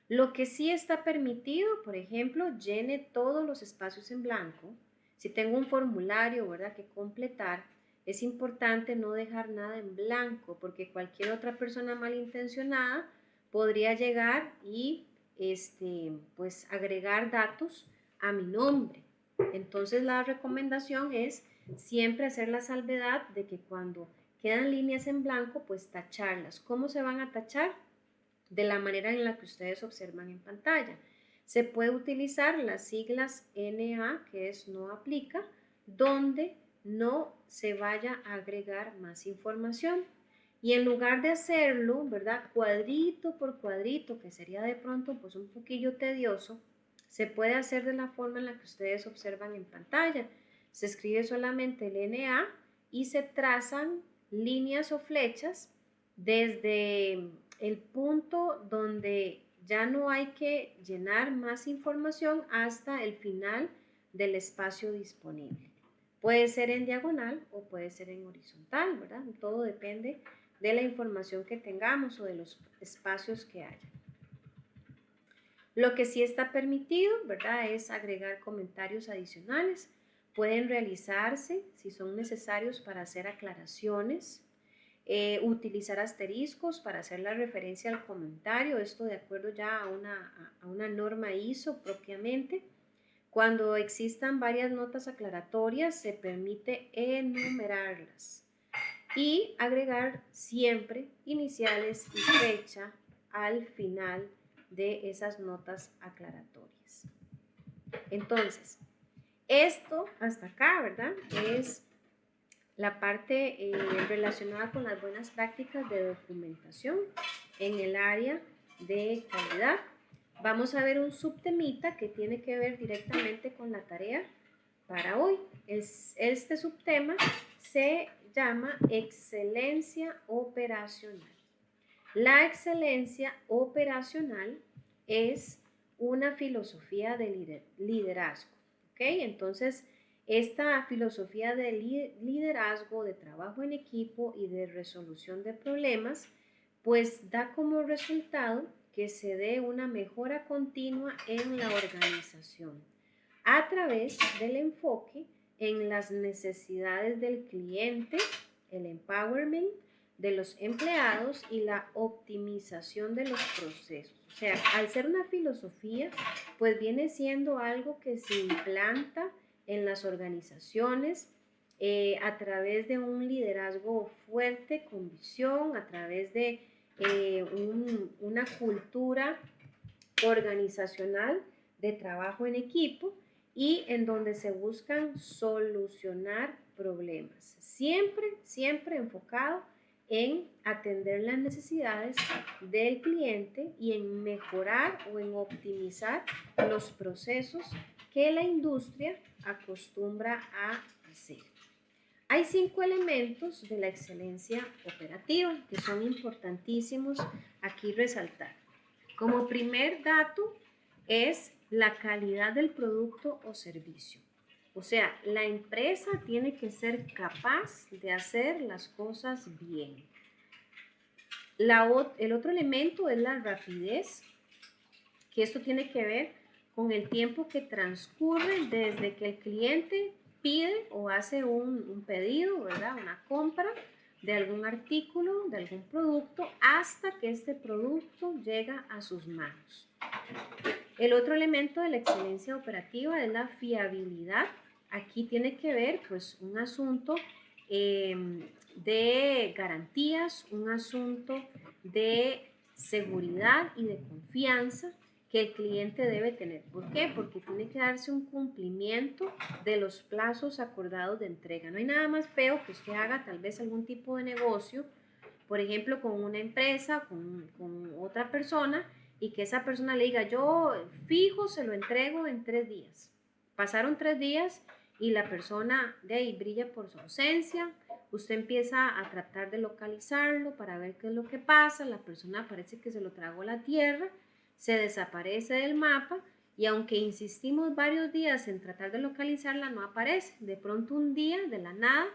Lo que sí está permitido, por ejemplo, llene todos los espacios en blanco. Si tengo un formulario, ¿verdad?, que completar, es importante no dejar nada en blanco porque cualquier otra persona malintencionada podría llegar y pues agregar datos a mi nombre. Entonces la recomendación es siempre hacer la salvedad de que cuando quedan líneas en blanco, pues tacharlas. ¿Cómo se van a tachar? De la manera en la que ustedes observan en pantalla. Se puede utilizar las siglas NA, que es no aplica, donde no se vaya a agregar más información. Y en lugar de hacerlo, ¿verdad?, cuadrito por cuadrito, que sería de pronto pues un poquillo tedioso, se puede hacer de la forma en la que ustedes observan en pantalla. Se escribe solamente el NA y se trazan líneas o flechas desde el punto donde ya no hay que llenar más información hasta el final del espacio disponible. Puede ser en diagonal o puede ser en horizontal, ¿verdad? Todo depende de la información que tengamos o de los espacios que haya. Lo que sí está permitido, ¿verdad?, es agregar comentarios adicionales. Pueden realizarse si son necesarios para hacer aclaraciones, utilizar asteriscos para hacer la referencia al comentario, esto de acuerdo ya a una norma ISO propiamente. Cuando existan varias notas aclaratorias, se permite enumerarlas y agregar siempre iniciales y fecha al final de esas notas aclaratorias. Entonces, esto hasta acá, ¿verdad?, es la parte relacionada con las buenas prácticas de documentación en el área de calidad. Vamos a ver un subtemita que tiene que ver directamente con la tarea para hoy. Este subtema se llama excelencia operacional. La excelencia operacional es una filosofía de liderazgo, ¿ok? Entonces, Esta filosofía de liderazgo, de trabajo en equipo y de resolución de problemas, pues da como resultado que se dé una mejora continua en la organización a través del enfoque en las necesidades del cliente, el empowerment de los empleados y la optimización de los procesos. O sea, al ser una filosofía, pues viene siendo algo que se implanta en las organizaciones a través de un liderazgo fuerte, con visión, a través de una cultura organizacional de trabajo en equipo y en donde se buscan solucionar problemas. Siempre, siempre enfocado en atender las necesidades del cliente y en mejorar o en optimizar los procesos que la industria acostumbra a hacer. Hay 5 elementos de la excelencia operativa que son importantísimos aquí resaltar. Como primer dato es la calidad del producto o servicio. O sea, la empresa tiene que ser capaz de hacer las cosas bien. El otro elemento es la rapidez, que esto tiene que ver con el tiempo que transcurre desde que el cliente pide o hace un pedido, ¿verdad? Una compra de algún artículo, de algún producto, hasta que este producto llega a sus manos. El otro elemento de la excelencia operativa es la fiabilidad. Aquí tiene que ver pues un asunto de garantías, un asunto de seguridad y de confianza que el cliente debe tener. ¿Por qué? Porque tiene que darse un cumplimiento de los plazos acordados de entrega. No hay nada más feo que usted haga tal vez algún tipo de negocio, por ejemplo, con una empresa, con otra persona, y que esa persona le diga, yo fijo se lo entrego en 3 días. Pasaron 3 días y la persona de ahí brilla por su ausencia, usted empieza a tratar de localizarlo para ver qué es lo que pasa, la persona parece que se lo tragó la tierra, se desaparece del mapa y aunque insistimos varios días en tratar de localizarla, no aparece. De pronto un día, de la nada,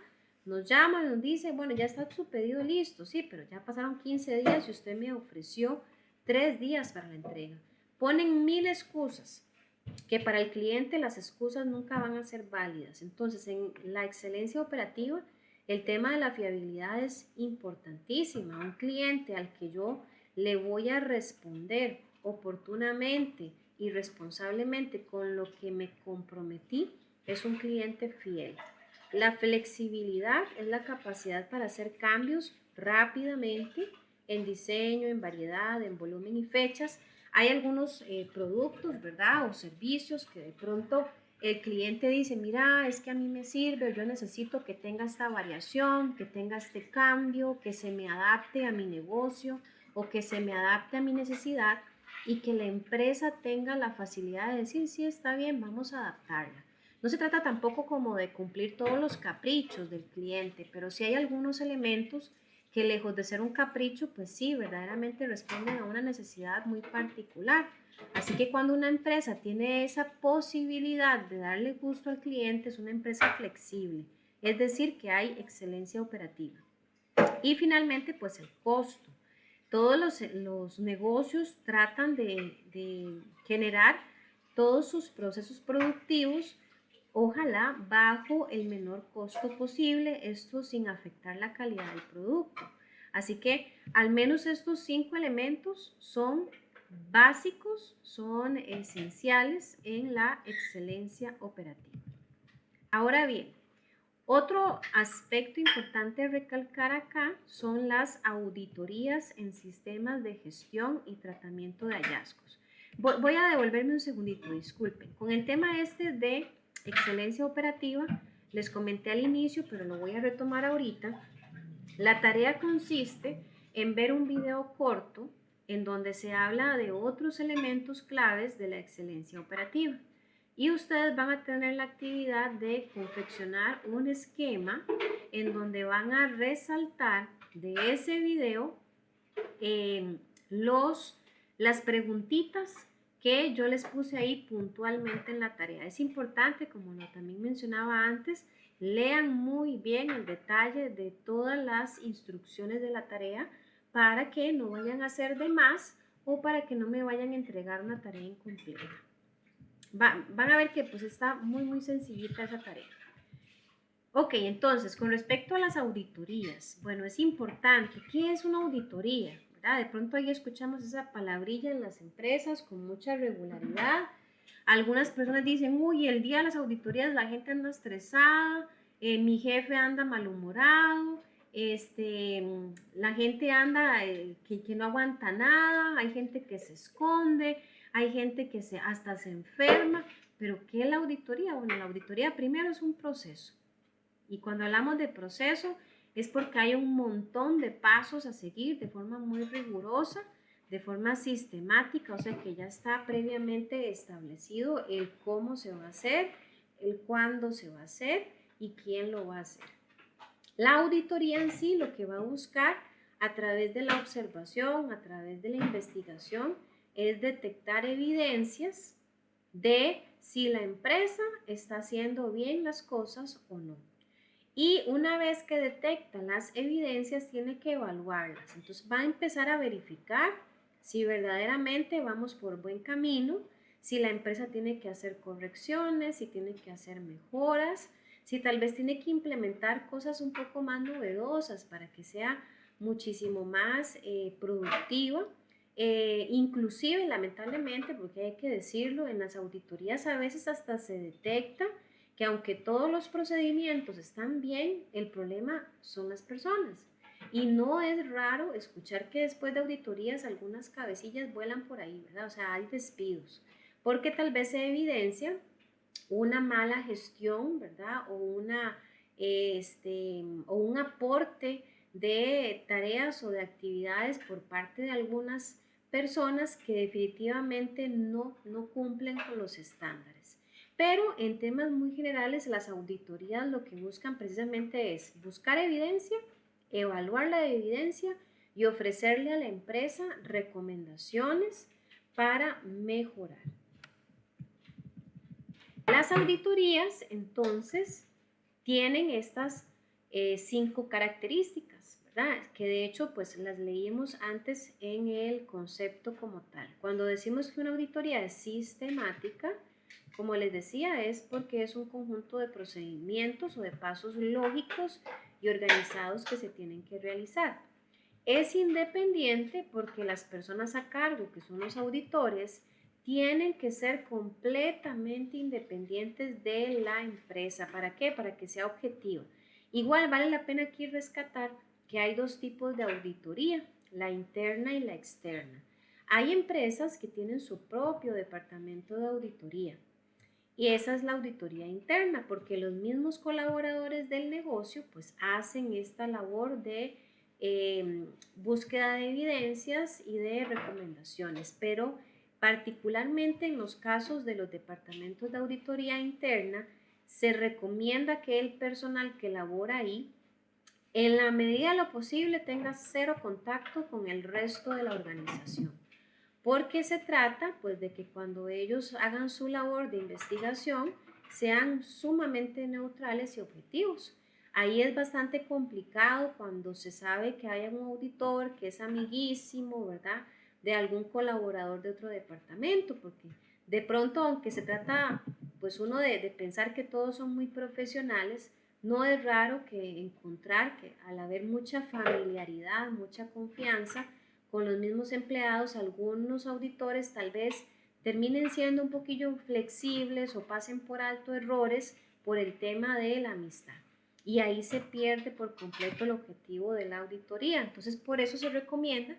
nos llama, nos dice, bueno, ya está su pedido listo, sí, pero ya pasaron 15 días y usted me ofreció 3 días para la entrega. Ponen 1000 excusas, que para el cliente las excusas nunca van a ser válidas. Entonces, en la excelencia operativa, el tema de la fiabilidad es importantísima. Un cliente al que yo le voy a responder oportunamente y responsablemente con lo que me comprometí es un cliente fiel. La flexibilidad es la capacidad para hacer cambios rápidamente en diseño, en variedad, en volumen y fechas. Hay algunos productos, ¿verdad? O servicios que de pronto el cliente dice, mira, es que a mí me sirve, yo necesito que tenga esta variación, que tenga este cambio, que se me adapte a mi negocio o que se me adapte a mi necesidad y que la empresa tenga la facilidad de decir, sí, está bien, vamos a adaptarla. No se trata tampoco como de cumplir todos los caprichos del cliente, pero sí hay algunos elementos que lejos de ser un capricho, pues sí, verdaderamente responden a una necesidad muy particular. Así que cuando una empresa tiene esa posibilidad de darle gusto al cliente, es una empresa flexible, es decir, que hay excelencia operativa. Y finalmente, pues el costo. Todos los negocios tratan de generar todos sus procesos productivos, ojalá bajo el menor costo posible, esto sin afectar la calidad del producto. Así que al menos estos 5 elementos son básicos, son esenciales en la excelencia operativa. Ahora bien, otro aspecto importante a recalcar acá son las auditorías en sistemas de gestión y tratamiento de hallazgos. Voy a devolverme un segundito, disculpen. Con el tema este de excelencia operativa, les comenté al inicio, pero lo voy a retomar ahorita. La tarea consiste en ver un video corto en donde se habla de otros elementos claves de la excelencia operativa. Y ustedes van a tener la actividad de confeccionar un esquema en donde van a resaltar de ese video las preguntitas que yo les puse ahí puntualmente en la tarea. Es importante, como también mencionaba antes, lean muy bien el detalle de todas las instrucciones de la tarea para que no vayan a hacer de más o para que no me vayan a entregar una tarea incompleta. Van a ver que pues está muy sencillita esa tarea. Ok, entonces, con respecto a las auditorías, bueno, es importante, ¿qué es una auditoría? ¿Verdad? De pronto ahí escuchamos esa palabrilla en las empresas con mucha regularidad. Algunas personas dicen, uy, el día de las auditorías la gente anda estresada, mi jefe anda malhumorado, la gente anda que no aguanta nada, hay gente que se esconde, hay gente que hasta se enferma, pero ¿qué es la auditoría? Bueno, la auditoría primero es un proceso. Y cuando hablamos de proceso es porque hay un montón de pasos a seguir de forma muy rigurosa, de forma sistemática, o sea que ya está previamente establecido el cómo se va a hacer, el cuándo se va a hacer y quién lo va a hacer. La auditoría en sí lo que va a buscar a través de la observación, a través de la investigación, es detectar evidencias de si la empresa está haciendo bien las cosas o no. Y una vez que detecta las evidencias, tiene que evaluarlas. Entonces va a empezar a verificar si verdaderamente vamos por buen camino, si la empresa tiene que hacer correcciones, si tiene que hacer mejoras, si tal vez tiene que implementar cosas un poco más novedosas para que sea muchísimo más productiva. Inclusive, lamentablemente, porque hay que decirlo, en las auditorías a veces hasta se detecta que aunque todos los procedimientos están bien, el problema son las personas. Y no es raro escuchar que después de auditorías algunas cabecillas vuelan por ahí, ¿verdad? O sea, hay despidos, porque tal vez se evidencia una mala gestión, ¿verdad? O un aporte de tareas o de actividades por parte de algunas personas que definitivamente no cumplen con los estándares. Pero en temas muy generales, las auditorías lo que buscan precisamente es buscar evidencia, evaluar la evidencia y ofrecerle a la empresa recomendaciones para mejorar. Las auditorías, entonces, tienen estas 5 características, ¿verdad? Que de hecho, pues las leímos antes en el concepto como tal. Cuando decimos que una auditoría es sistemática, como les decía, es porque es un conjunto de procedimientos o de pasos lógicos y organizados que se tienen que realizar. Es independiente porque las personas a cargo, que son los auditores, tienen que ser completamente independientes de la empresa. ¿Para qué? Para que sea objetiva. Igual vale la pena aquí rescatar que hay 2 tipos de auditoría, la interna y la externa. Hay empresas que tienen su propio departamento de auditoría y esa es la auditoría interna porque los mismos colaboradores del negocio pues hacen esta labor de búsqueda de evidencias y de recomendaciones, pero particularmente en los casos de los departamentos de auditoría interna, se recomienda que el personal que labora ahí, en la medida de lo posible, tenga 0 contacto con el resto de la organización. Porque se trata pues de que cuando ellos hagan su labor de investigación sean sumamente neutrales y objetivos. Ahí es bastante complicado cuando se sabe que hay un auditor que es amiguísimo, ¿verdad? De algún colaborador de otro departamento, porque de pronto, aunque se trata, pues uno de pensar que todos son muy profesionales, no es raro que encontrar que al haber mucha familiaridad, mucha confianza con los mismos empleados, algunos auditores tal vez terminen siendo un poquillo flexibles o pasen por alto errores por el tema de la amistad. Y ahí se pierde por completo el objetivo de la auditoría. Entonces, por eso se recomienda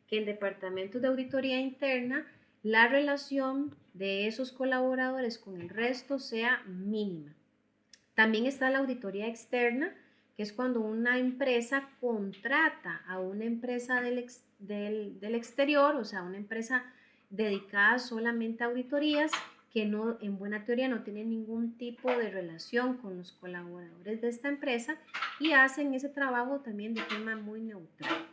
que en departamentos de auditoría interna la relación de esos colaboradores con el resto sea mínima. También está la auditoría externa, que es cuando una empresa contrata a una empresa del exterior, o sea, una empresa dedicada solamente a auditorías, que no, en buena teoría no tiene ningún tipo de relación con los colaboradores de esta empresa y hacen ese trabajo también de forma muy neutral.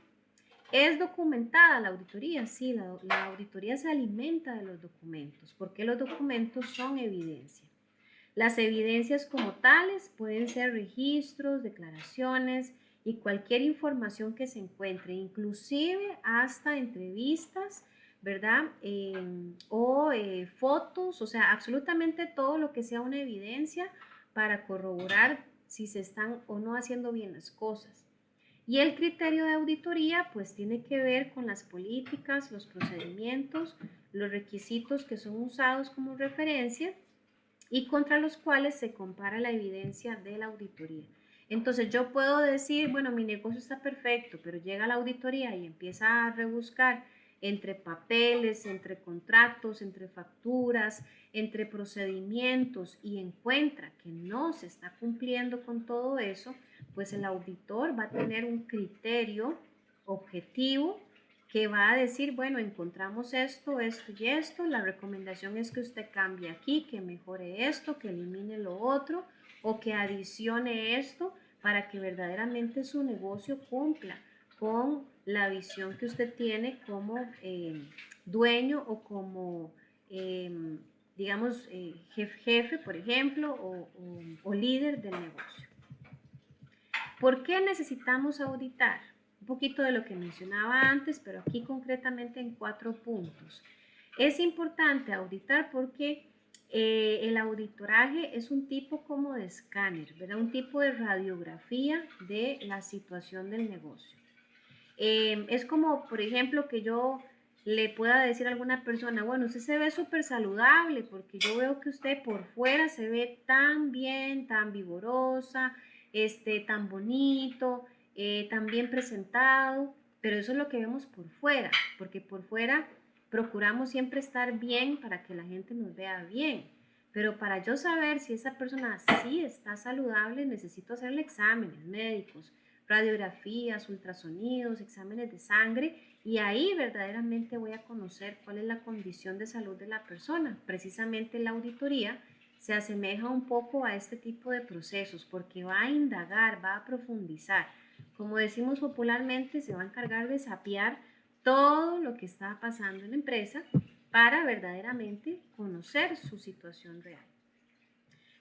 ¿Es documentada la auditoría? Sí, la auditoría se alimenta de los documentos, porque los documentos son evidencia. Las evidencias como tales pueden ser registros, declaraciones y cualquier información que se encuentre, inclusive hasta entrevistas, ¿verdad? Fotos, o sea, absolutamente todo lo que sea una evidencia para corroborar si se están o no haciendo bien las cosas. Y el criterio de auditoría pues tiene que ver con las políticas, los procedimientos, los requisitos que son usados como referencia y contra los cuales se compara la evidencia de la auditoría. Entonces yo puedo decir, bueno, mi negocio está perfecto, pero llega la auditoría y empieza a rebuscar entre papeles, entre contratos, entre facturas, entre procedimientos y encuentra que no se está cumpliendo con todo eso, pues el auditor va a tener un criterio objetivo que va a decir, bueno, encontramos esto, esto y esto, la recomendación es que usted cambie aquí, que mejore esto, que elimine lo otro o que adicione esto para que verdaderamente su negocio cumpla con la visión que usted tiene como dueño o como, digamos, jefe, por ejemplo, o líder del negocio. ¿Por qué necesitamos auditar? Un poquito de lo que mencionaba antes, pero aquí concretamente en 4 puntos. Es importante auditar porque el auditoraje es un tipo como de escáner, ¿verdad? Un tipo de radiografía de la situación del negocio. Es como, por ejemplo, que yo le pueda decir a alguna persona, bueno, usted se ve súper saludable porque yo veo que usted por fuera se ve tan bien, tan vigorosa, tan bonito, tan bien presentado, pero eso es lo que vemos por fuera, porque por fuera procuramos siempre estar bien para que la gente nos vea bien. Pero para yo saber si esa persona sí está saludable, necesito hacerle exámenes médicos, radiografías, ultrasonidos, exámenes de sangre y ahí verdaderamente voy a conocer cuál es la condición de salud de la persona. Precisamente la auditoría se asemeja un poco a este tipo de procesos porque va a indagar, va a profundizar. Como decimos popularmente, se va a encargar de sapear todo lo que está pasando en la empresa para verdaderamente conocer su situación real.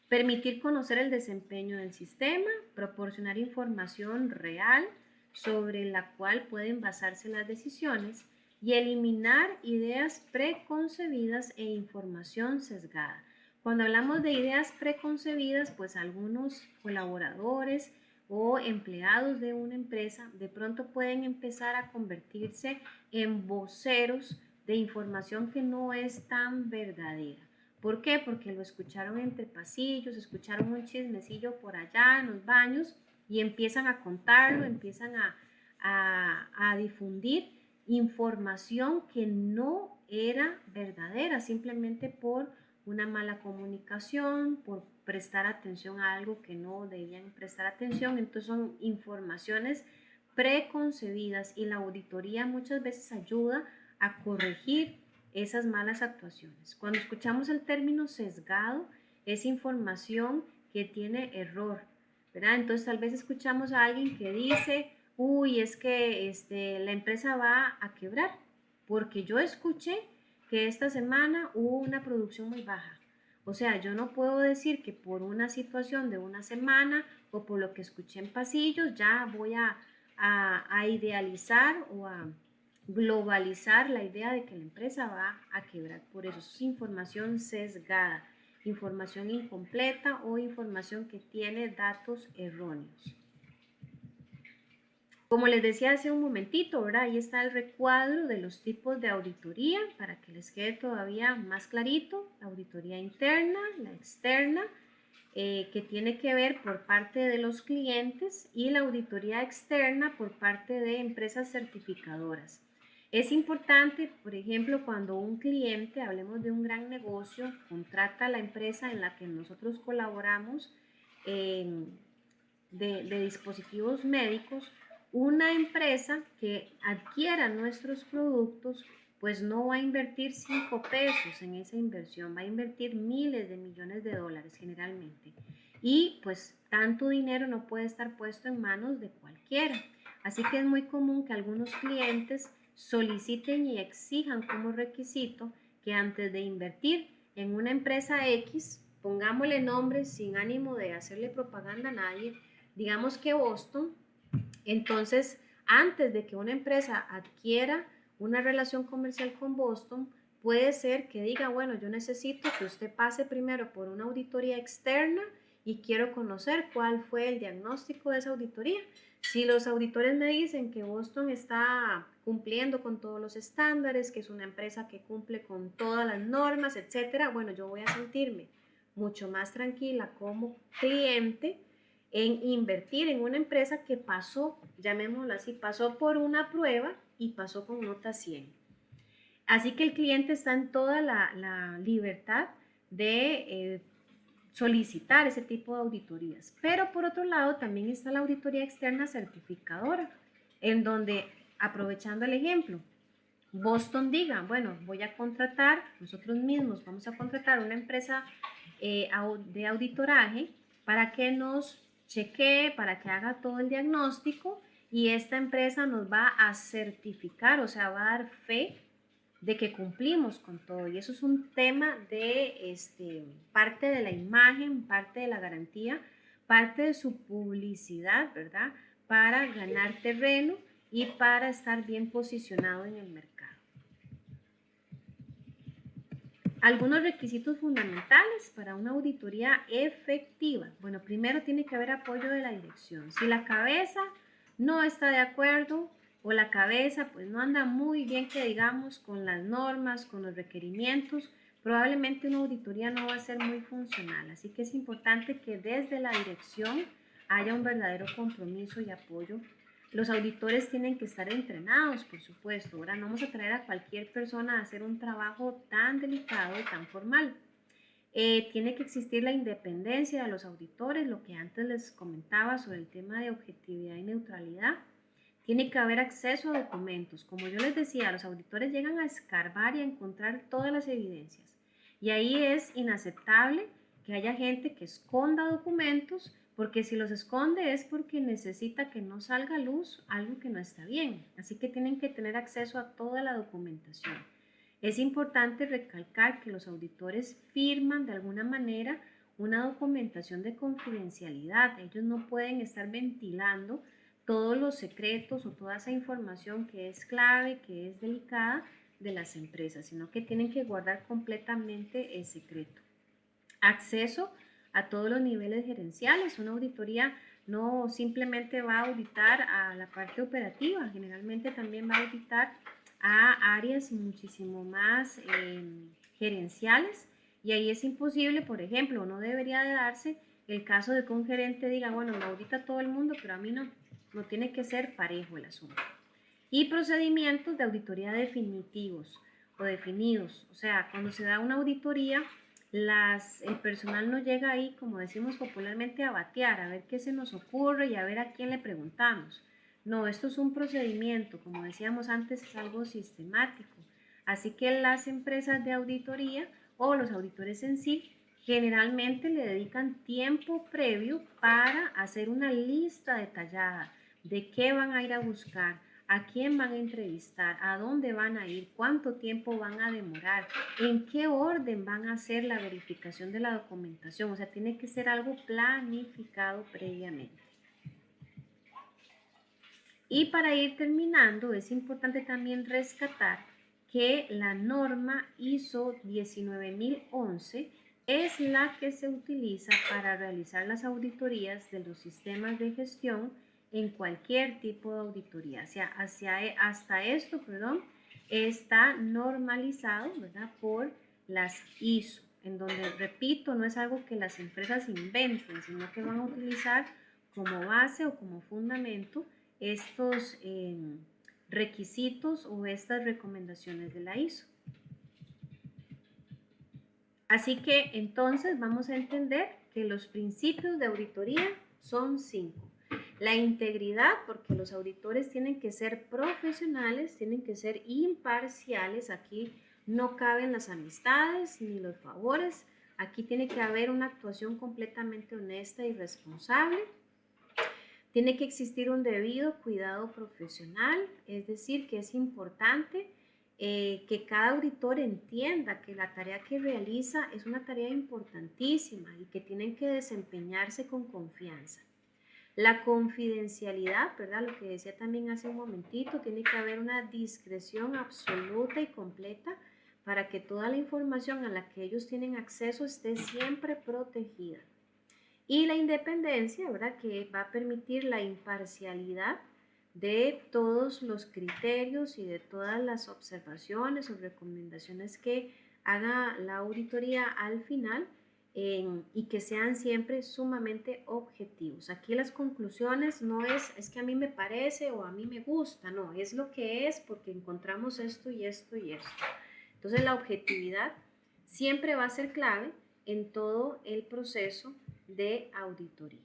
Permitir conocer el desempeño del sistema, proporcionar información real sobre la cual pueden basarse las decisiones y eliminar ideas preconcebidas e información sesgada. Cuando hablamos de ideas preconcebidas, pues algunos colaboradores o empleados de una empresa de pronto pueden empezar a convertirse en voceros de información que no es tan verdadera. ¿Por qué? Porque lo escucharon entre pasillos, escucharon un chismecillo por allá en los baños y empiezan a contarlo, empiezan a difundir información que no era verdadera, simplemente por una mala comunicación, por prestar atención a algo que no debían prestar atención. Entonces son informaciones preconcebidas y la auditoría muchas veces ayuda a corregir esas malas actuaciones. Cuando escuchamos el término sesgado, es información que tiene error, ¿verdad? Entonces tal vez escuchamos a alguien que dice, uy, es que la empresa va a quebrar, porque yo escuché que esta semana hubo una producción muy baja. O sea, yo no puedo decir que por una situación de una semana o por lo que escuché en pasillos ya voy a idealizar o a globalizar la idea de que la empresa va a quebrar. Por eso es información sesgada, información incompleta o información que tiene datos erróneos. Como les decía hace un momentito, ¿verdad? Ahí está el recuadro de los tipos de auditoría para que les quede todavía más clarito. La auditoría interna, la externa, que tiene que ver por parte de los clientes y la auditoría externa por parte de empresas certificadoras. Es importante, por ejemplo, cuando un cliente, hablemos de un gran negocio, contrata a la empresa en la que nosotros colaboramos de dispositivos médicos, una empresa que adquiera nuestros productos, pues no va a invertir 5 pesos en esa inversión, va a invertir miles de millones de dólares generalmente. Y pues tanto dinero no puede estar puesto en manos de cualquiera. Así que es muy común que algunos clientes soliciten y exijan como requisito que antes de invertir en una empresa X, pongámosle nombre sin ánimo de hacerle propaganda a nadie, digamos que Boston, entonces antes de que una empresa adquiera una relación comercial con Boston, puede ser que diga, bueno, yo necesito que usted pase primero por una auditoría externa y quiero conocer cuál fue el diagnóstico de esa auditoría. Si los auditores me dicen que Boston está cumpliendo con todos los estándares, que es una empresa que cumple con todas las normas, etcétera, bueno, yo voy a sentirme mucho más tranquila como cliente en invertir en una empresa que pasó, llamémoslo así, pasó por una prueba y pasó con nota 100. Así que el cliente está en toda la libertad de solicitar ese tipo de auditorías. Pero por otro lado también está la auditoría externa certificadora, en donde, aprovechando el ejemplo, Boston diga, bueno, voy a contratar, nosotros mismos vamos a contratar una empresa de auditoraje para que nos chequee, para que haga todo el diagnóstico y esta empresa nos va a certificar, o sea, va a dar fe de que cumplimos con todo. Y eso es un tema de parte de la imagen, parte de la garantía, parte de su publicidad, ¿verdad? Para ganar terreno y para estar bien posicionado en el mercado. Algunos requisitos fundamentales para una auditoría efectiva. Bueno, primero tiene que haber apoyo de la dirección. Si la cabeza no está de acuerdo o la cabeza pues no anda muy bien que digamos con las normas, con los requerimientos, probablemente una auditoría no va a ser muy funcional. Así que es importante que desde la dirección haya un verdadero compromiso y apoyo. Los auditores tienen que estar entrenados, por supuesto. Ahora no vamos a traer a cualquier persona a hacer un trabajo tan delicado y tan formal. Tiene que existir la independencia de los auditores, lo que antes les comentaba sobre el tema de objetividad y neutralidad. Tiene que haber acceso a documentos. Como yo les decía, los auditores llegan a escarbar y a encontrar todas las evidencias. Y ahí es inaceptable que haya gente que esconda documentos, porque si los esconde es porque necesita que no salga a luz algo que no está bien. Así que tienen que tener acceso a toda la documentación. Es importante recalcar que los auditores firman de alguna manera una documentación de confidencialidad. Ellos no pueden estar ventilando todos los secretos o toda esa información que es clave, que es delicada de las empresas, sino que tienen que guardar completamente el secreto. Acceso a todos los niveles gerenciales. Una auditoría no simplemente va a auditar a la parte operativa, generalmente también va a auditar a áreas muchísimo más gerenciales y ahí es imposible, por ejemplo, no debería de darse el caso de que un gerente diga, bueno, me audita a todo el mundo, pero a mí no, no tiene que ser parejo el asunto. Y procedimientos de auditoría definitivos o definidos, o sea, cuando se da una auditoría, el personal no llega ahí, como decimos popularmente, a batear, a ver qué se nos ocurre y a ver a quién le preguntamos. No, esto es un procedimiento, como decíamos antes, es algo sistemático. Así que las empresas de auditoría o los auditores en sí generalmente le dedican tiempo previo para hacer una lista detallada de qué van a ir a buscar, a quién van a entrevistar, a dónde van a ir, cuánto tiempo van a demorar, en qué orden van a hacer la verificación de la documentación. O sea, tiene que ser algo planificado previamente. Y para ir terminando, es importante también rescatar que la norma ISO 19011 es la que se utiliza para realizar las auditorías de los sistemas de gestión en cualquier tipo de auditoría. Hasta esto, está normalizado, ¿verdad?, por las ISO, en donde, repito, no es algo que las empresas inventen, sino que van a utilizar como base o como fundamento estos requisitos o estas recomendaciones de la ISO. Así que entonces vamos a entender que los principios de auditoría son 5. La integridad, porque los auditores tienen que ser profesionales, tienen que ser imparciales. Aquí no caben las amistades ni los favores. Aquí tiene que haber una actuación completamente honesta y responsable. Tiene que existir un debido cuidado profesional, es decir, que es importante que cada auditor entienda que la tarea que realiza es una tarea importantísima y que tienen que desempeñarse con confianza. La confidencialidad, ¿verdad? Lo que decía también hace un momentito, tiene que haber una discreción absoluta y completa para que toda la información a la que ellos tienen acceso esté siempre protegida. Y la independencia, ¿verdad? Que va a permitir la imparcialidad de todos los criterios y de todas las observaciones o recomendaciones que haga la auditoría al final y que sean siempre sumamente objetivos. Aquí las conclusiones no es que a mí me parece o a mí me gusta, no, es lo que es porque encontramos esto y esto y esto. Entonces la objetividad siempre va a ser clave en todo el proceso de auditoría.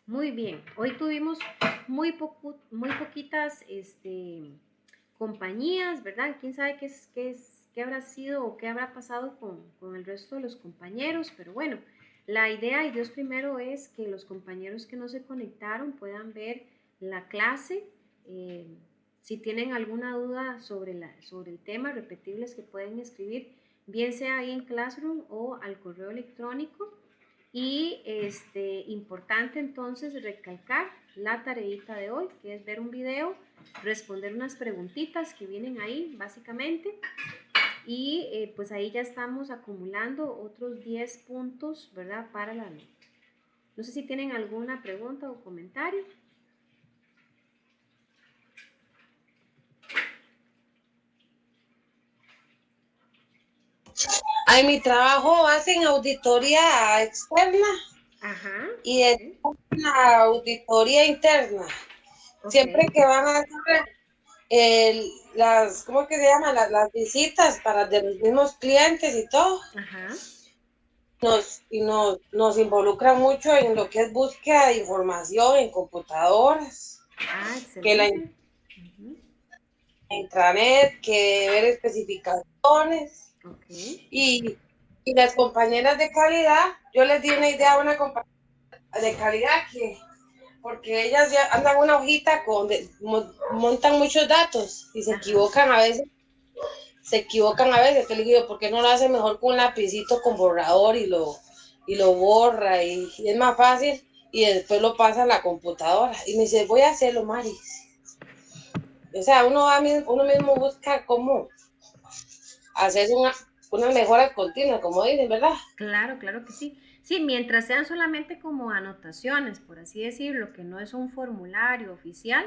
Muy bien, hoy tuvimos muy poquitas compañías, ¿verdad? ¿Quién sabe qué habrá sido o qué habrá pasado con el resto de los compañeros? Pero bueno, la idea, y Dios primero, es que los compañeros que no se conectaron puedan ver la clase. Si tienen alguna duda sobre el tema, repetibles que pueden escribir, bien sea ahí en Classroom o al correo electrónico. Y importante entonces recalcar la tareita de hoy, que es ver un video, responder unas preguntitas que vienen ahí básicamente, y pues ahí ya estamos acumulando otros 10 puntos, ¿verdad? Para la nota. No sé si tienen alguna pregunta o comentario. En mi trabajo hacen auditoría externa Ajá, y es ok, una auditoría interna. ok, Siempre que van a hacer ¿cómo que se llama? Las visitas para de los mismos clientes y todo, ajá, nos involucra mucho en lo que es búsqueda de información en computadoras, que la excelente. Uh-huh. intranet, que ver especificaciones Ok, y, y las compañeras de calidad, yo les di una idea a una compañera de calidad que porque ellas ya andan una hojita montan muchos datos y ajá, se equivocan a veces, te digo, ¿por qué no lo hace mejor con un lapicito con borrador y lo borra y es más fácil y después lo pasa a la computadora? Y me dice, voy a hacerlo, Mari. O sea, uno mismo busca cómo hacer una mejora continua, como dicen, ¿verdad? claro, claro que sí. Sí, mientras sean solamente como anotaciones, por así decirlo, que no es un formulario oficial,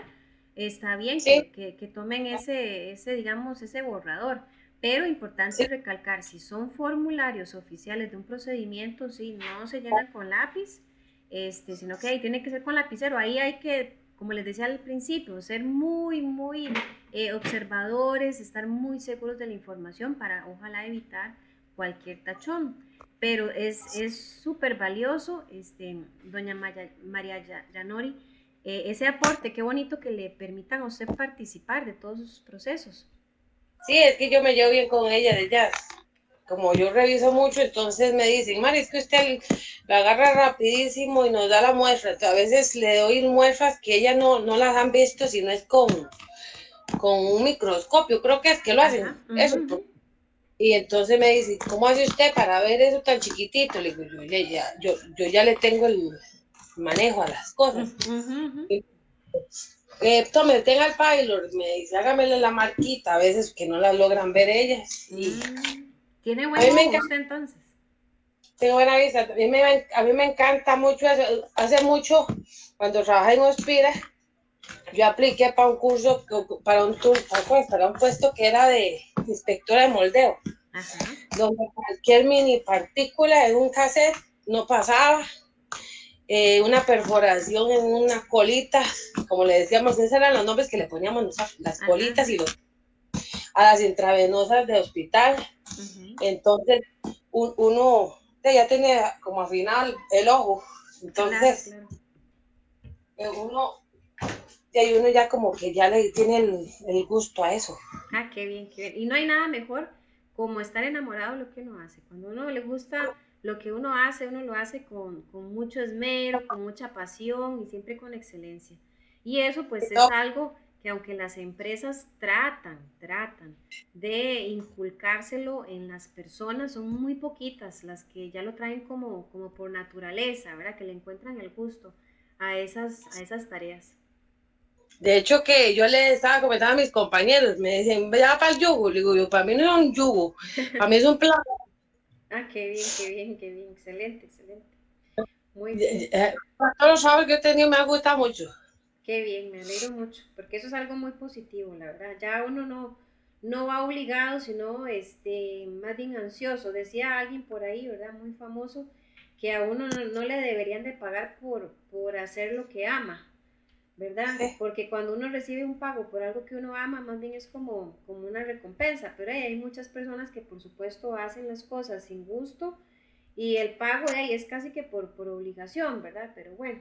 está bien Sí, que tomen digamos, ese borrador. Pero importante sí. recalcar, si son formularios oficiales de un procedimiento, sí, no se llenan con lápiz, sino que ahí tiene que ser con lapicero. Ahí hay que, como les decía al principio, ser muy observadores, estar muy seguros de la información para ojalá evitar cualquier tachón. Pero es súper valioso, doña María Yanori, ese aporte, qué bonito que le permitan a usted participar de todos sus procesos. Sí, es que yo me llevo bien con ella de jazz. Como yo reviso mucho, entonces me dicen, Mari, es que usted lo agarra rapidísimo y nos da la muestra. A veces le doy muestras que ella no las han visto, sino es con un microscopio, creo que es que lo hacen, Ajá, uh eso. -huh, Y entonces me dice, ¿cómo hace usted para ver eso tan chiquitito? Le digo, yo ya le tengo el manejo a las uh cosas. -huh. Tome, tenga el Pilot, me dice, hágamele la marquita, a veces que no la logran ver ellas. Y Tiene a buen mí me ojo encanta, usted entonces. tengo buena vista, a mí me encanta mucho, hace mucho, cuando trabajé en Hospira, yo apliqué para un curso, para un puesto que era de inspectora de moldeo, Ajá, donde cualquier mini partícula en un cassette no pasaba, una perforación en una colita, como le decíamos, esos eran los nombres que le poníamos nosotros, las ajá, colitas ajá, y a las intravenosas de hospital. uh -huh. Entonces, uno ya tiene como afinado el ojo. Claro, Entonces, claro. uno, y uno ya como que ya le tiene el gusto a eso. Ah, qué bien, qué bien. Y no hay nada mejor como estar enamorado de lo que uno hace. Cuando a uno le gusta lo que uno lo hace con mucho esmero, con mucha pasión y siempre con excelencia. Y eso pues es algo que aunque las empresas tratan de inculcárselo en las personas, son muy poquitas las que ya lo traen como por naturaleza, ¿verdad? Que le encuentran el gusto a esas tareas. De hecho, que yo le estaba comentando a mis compañeros, me dicen, ya para el yugo. Le digo, yo, para mí no es un yugo, para mí es un plato. Ah, qué bien, qué bien, qué bien, excelente, excelente. Muy bien, Todos los sábados que he tenido me ha gustado mucho. qué bien, me alegro mucho, porque eso es algo muy positivo, la verdad. Ya uno no va obligado, sino más bien ansioso. Decía alguien por ahí, ¿verdad? Muy famoso, que a uno no le deberían de pagar por hacer lo que ama, ¿verdad? Sí. Porque cuando uno recibe un pago por algo que uno ama, más bien es como una recompensa, pero hay muchas personas que por supuesto hacen las cosas sin gusto y el pago de ahí es casi que por obligación, ¿verdad? Pero bueno,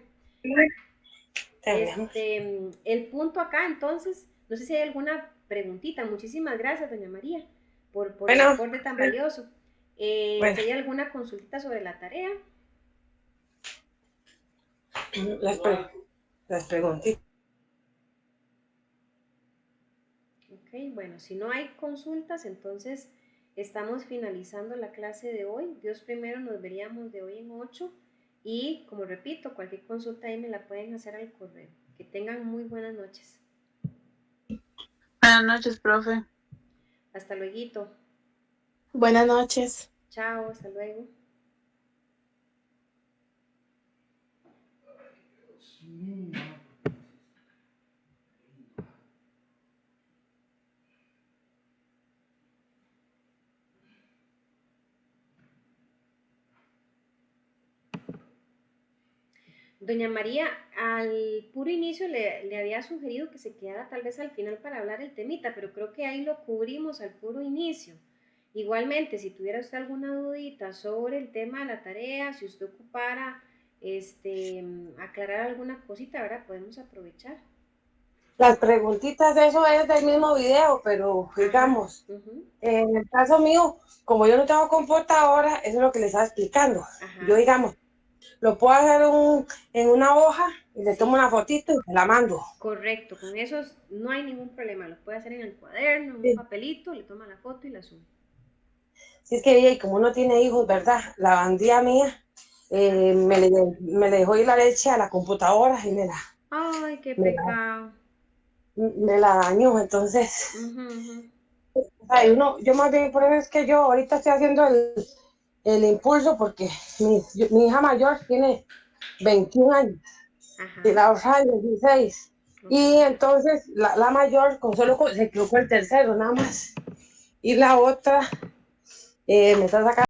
Tenemos. el punto acá entonces, no sé si hay alguna preguntita, muchísimas gracias, doña María, por el Bueno, aporte tan valioso. bueno, ¿Si hay alguna consulta sobre la tarea? las, pre las preguntitas. Ok, bueno, si no hay consultas, entonces estamos finalizando la clase de hoy. Dios primero, nos veríamos de hoy en 8 y como repito, cualquier consulta ahí me la pueden hacer al correo. Que tengan muy buenas noches. Buenas noches, profe. Hasta luego. Buenas noches. Chao, hasta luego. Doña María, al puro inicio le había sugerido que se quedara tal vez al final para hablar el temita, pero creo que ahí lo cubrimos al puro inicio. Igualmente, si tuviera usted alguna dudita sobre el tema de la tarea, si usted ocupara aclarar alguna cosita, ¿verdad? Podemos aprovechar. Las preguntitas, eso es del mismo video, pero Ajá. digamos, Uh-huh, en el caso mío, como yo no tengo computadora, eso es lo que les estaba explicando. Yo, ajá. digamos, lo puedo hacer en una hoja y le tomo Sí, una fotito y se la mando. correcto. Con eso no hay ningún problema. Lo puede hacer en el cuaderno, en un Sí. papelito, le toma la foto y la sube. Si es que, y como uno tiene hijos, ¿verdad? La bandía mía me le dejó ir la leche a la computadora y Ay, qué me la, pecado. me la dañó. Entonces, Uh-huh, uh-huh. o sea, yo más bien, por eso es que yo ahorita estoy haciendo el impulso porque mi hija mayor tiene 21 años y Ajá. la otra 16. Ok. Y entonces la mayor con solo se quedó con el tercero nada más. Y la otra me está sacando